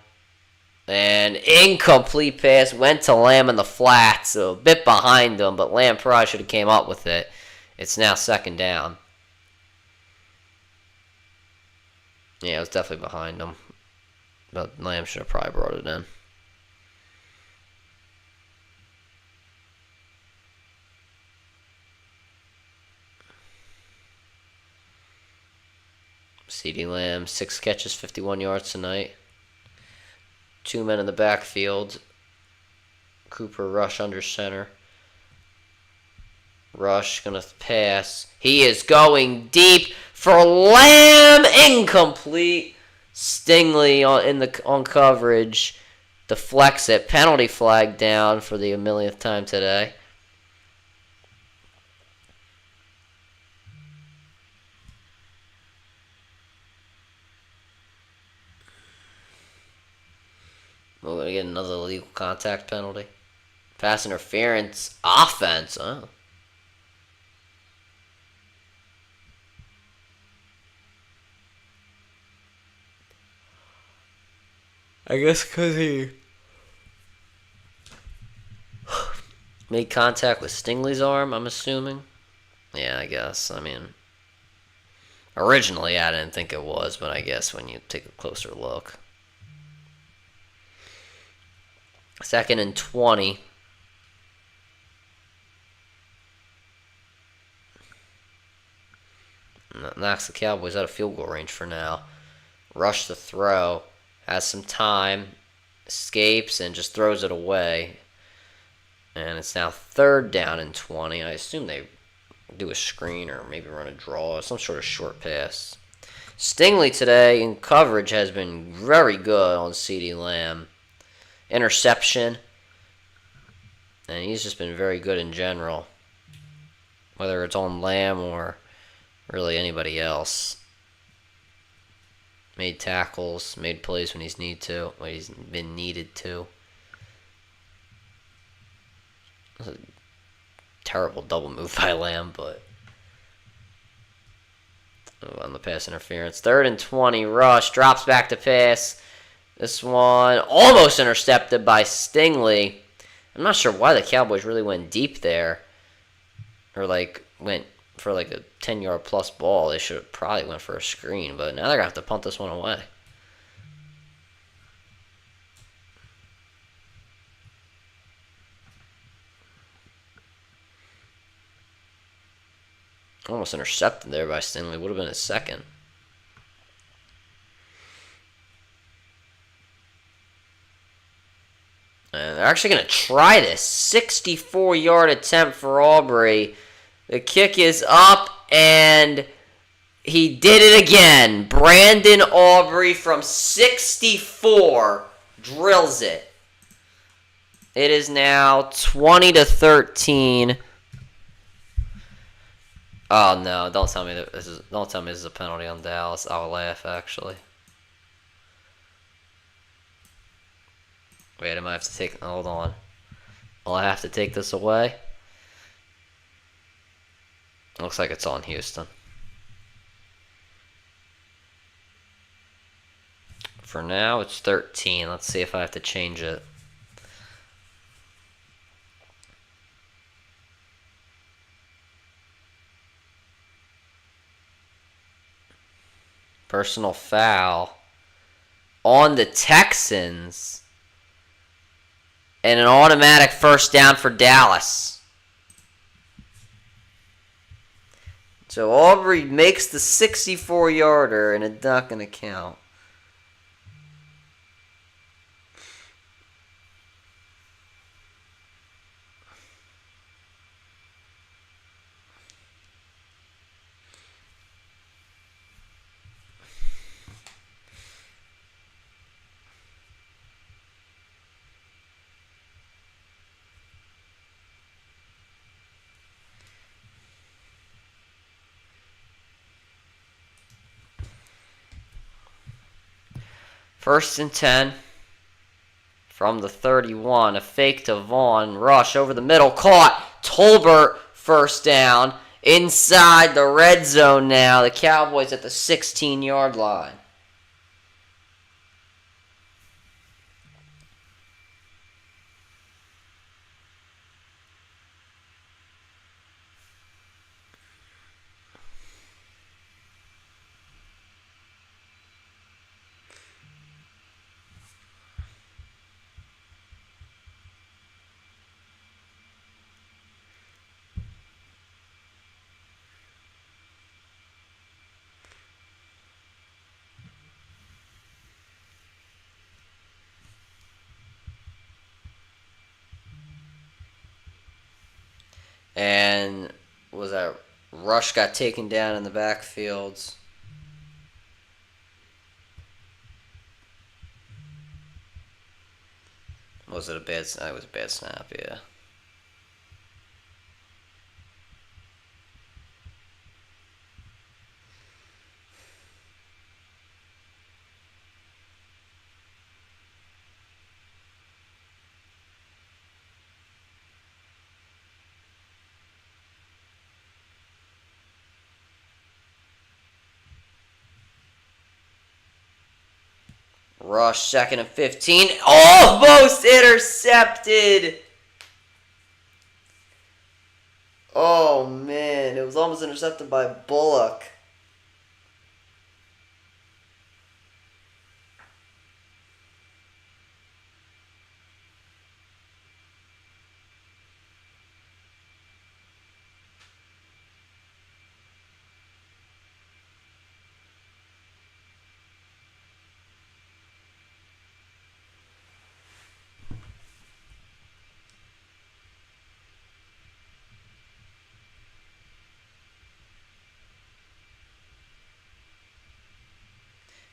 And incomplete pass went to Lamb in the flat. So a bit behind him, but Lamb probably should have came up with it. It's now second down. Yeah, it was definitely behind him. But Lamb should have probably brought it in. CeeDee Lamb, 6 catches, 51 yards tonight. 2 men in the backfield. Cooper Rush under center. Rush going to pass. He is going deep for Lamb. Incomplete. Stingley on coverage. Deflects it. Penalty flag down for the millionth time today. We're going to get another illegal contact penalty. Pass interference offense. Oh. I guess because he made contact with Stingley's arm, I'm assuming. Yeah, I guess. I mean, originally I didn't think it was, but I guess when you take a closer look. 2nd and 20. Knocks the Cowboys out of field goal range for now. Rush the throw. Has some time. Escapes and just throws it away. And it's now 3rd down and 20. I assume they do a screen or maybe run a draw, some sort of short pass. Stingley today in coverage has been very good on CeeDee Lamb. Interception. And he's just been very good in general. Whether it's on Lamb or really anybody else. Made tackles, made plays when he's been needed to. That was a terrible double move by Lamb, but on the pass interference. 3rd and 20, Rush drops back to pass. This one almost intercepted by Stingley. I'm not sure why the Cowboys really went deep there, or went for a 10-yard plus ball. They should have probably went for a screen, but now they're gonna have to punt this one away. Almost intercepted there by Stingley. Would have been his 2nd. And they're actually going to try this. 64-yard attempt for Aubrey. The kick is up, and he did it again. Brandon Aubrey from 64 drills it. It is now 20-13. Oh no! Don't tell me this is a penalty on Dallas. I'll laugh actually. Wait, I might have to take. Hold on. Will I have to take this away? Looks like it's on Houston. For now, it's 13. Let's see if I have to change it. Personal foul on the Texans. And an automatic 1st down for Dallas. So Aubrey makes the 64-yarder, and it's not going to count. First and 10 from the 31. A fake to Vaughn. Rush over the middle. Caught. Tolbert 1st down. Inside the red zone now. The Cowboys at the 16-yard line. And was that Rush got taken down in the backfields. Was it a bad snap? It was a bad snap, yeah. Rush, 2nd and 15. Almost intercepted. Oh, man. It was almost intercepted by Bullock.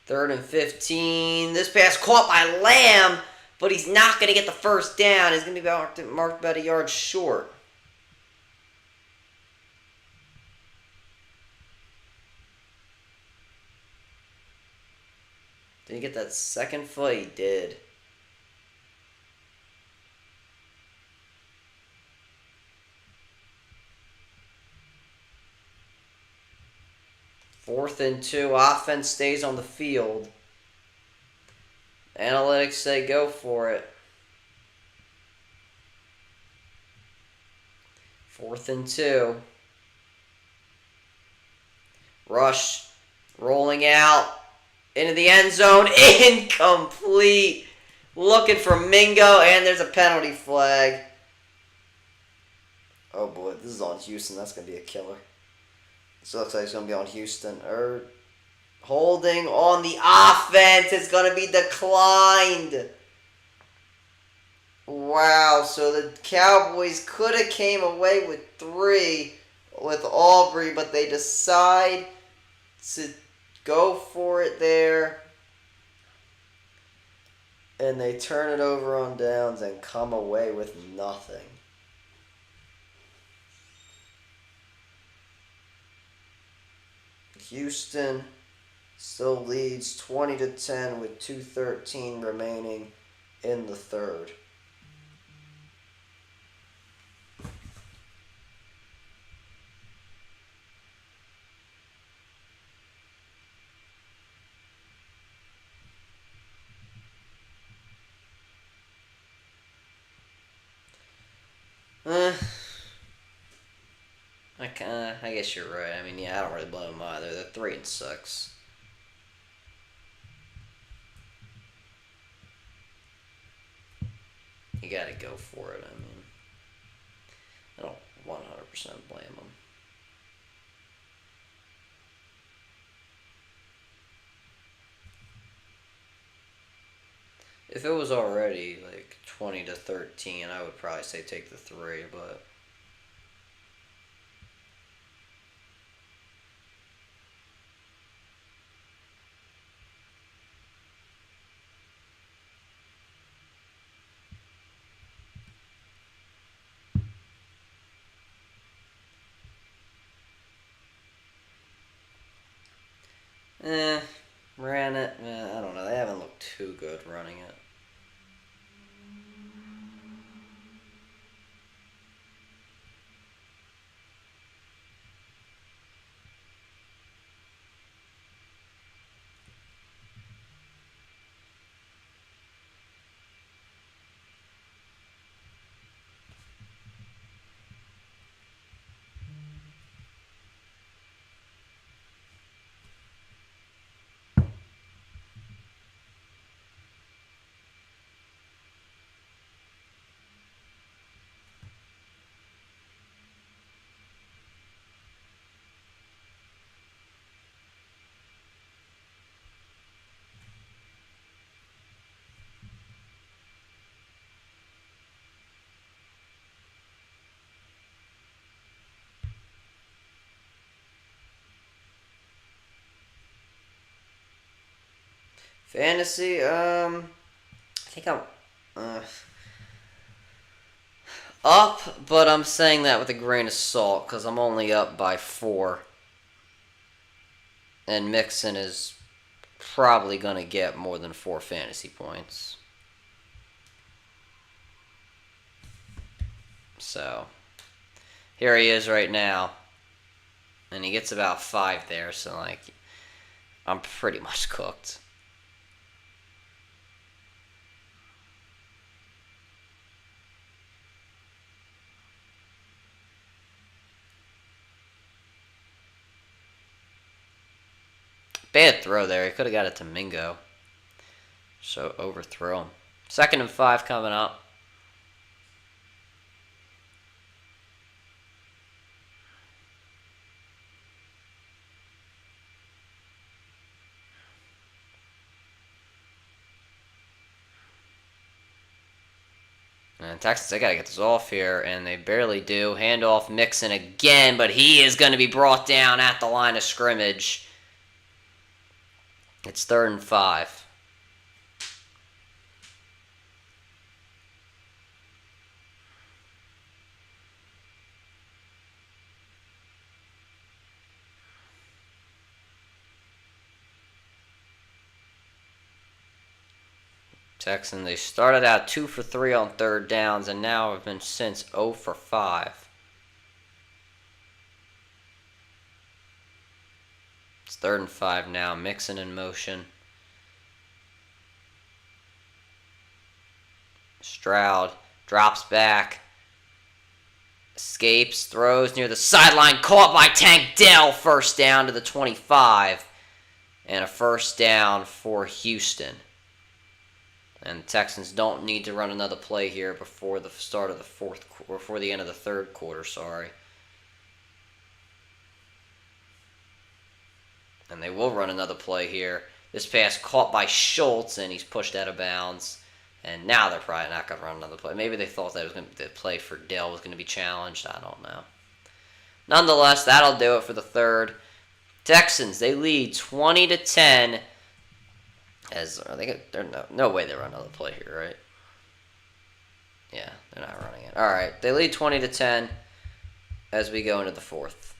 Third and 15. This pass caught by Lamb, but he's not going to get the first down. He's going to be marked about a yard short. Did he get that second foot? He did. Fourth and 2. Offense stays on the field. Analytics say go for it. 4th and 2. Rush rolling out into the end zone. Incomplete. Looking for Mingo, and there's a penalty flag. Oh boy, this is on Houston. That's going to be a killer. So it looks like it's going to be on Houston. Holding on the offense is going to be declined. Wow, so the Cowboys could have came away with 3 with Aubrey, but they decide to go for it there. And they turn it over on downs and come away with nothing. Houston still leads 20-10 with 2:13 remaining in the third. I guess you're right. I mean, yeah, I don't really blame them either. They're 3 and 6. You gotta go for it. I mean, I don't 100% blame them. If it was already like 20-13, I would probably say take the 3, but. Ran it. I don't know. They haven't looked too good running it. Fantasy, I think I'm up, but I'm saying that with a grain of salt because I'm only up by 4. And Mixon is probably going to get more than 4 fantasy points. So, here he is right now. And he gets about 5 there, so, like, I'm pretty much cooked. Bad throw there. He could have got it to Mingo. So overthrow him. 2nd and 5 coming up. And Texans, they got to get this off here, and they barely do. Handoff Mixon again, but he is going to be brought down at the line of scrimmage. It's 3rd and 5. Texans, they started out 2 for 3 on 3rd downs, and now have been since 0 for 5. It's 3rd and 5 now. Mixon in motion. Stroud drops back. Escapes, throws near the sideline, caught by Tank Dell. 1st down to the 25. And a 1st down for Houston. And the Texans don't need to run another play here before the start of the before the end of the 3rd quarter, sorry. And they will run another play here. This pass caught by Schultz, and he's pushed out of bounds. And now they're probably not going to run another play. Maybe they thought that the play for Dell was going to be challenged. I don't know. Nonetheless, that'll do it for the 3rd. Texans, they lead 20-10. There's no way they run another play here, right? Yeah, they're not running it. All right, they lead 20-10 as we go into the 4th.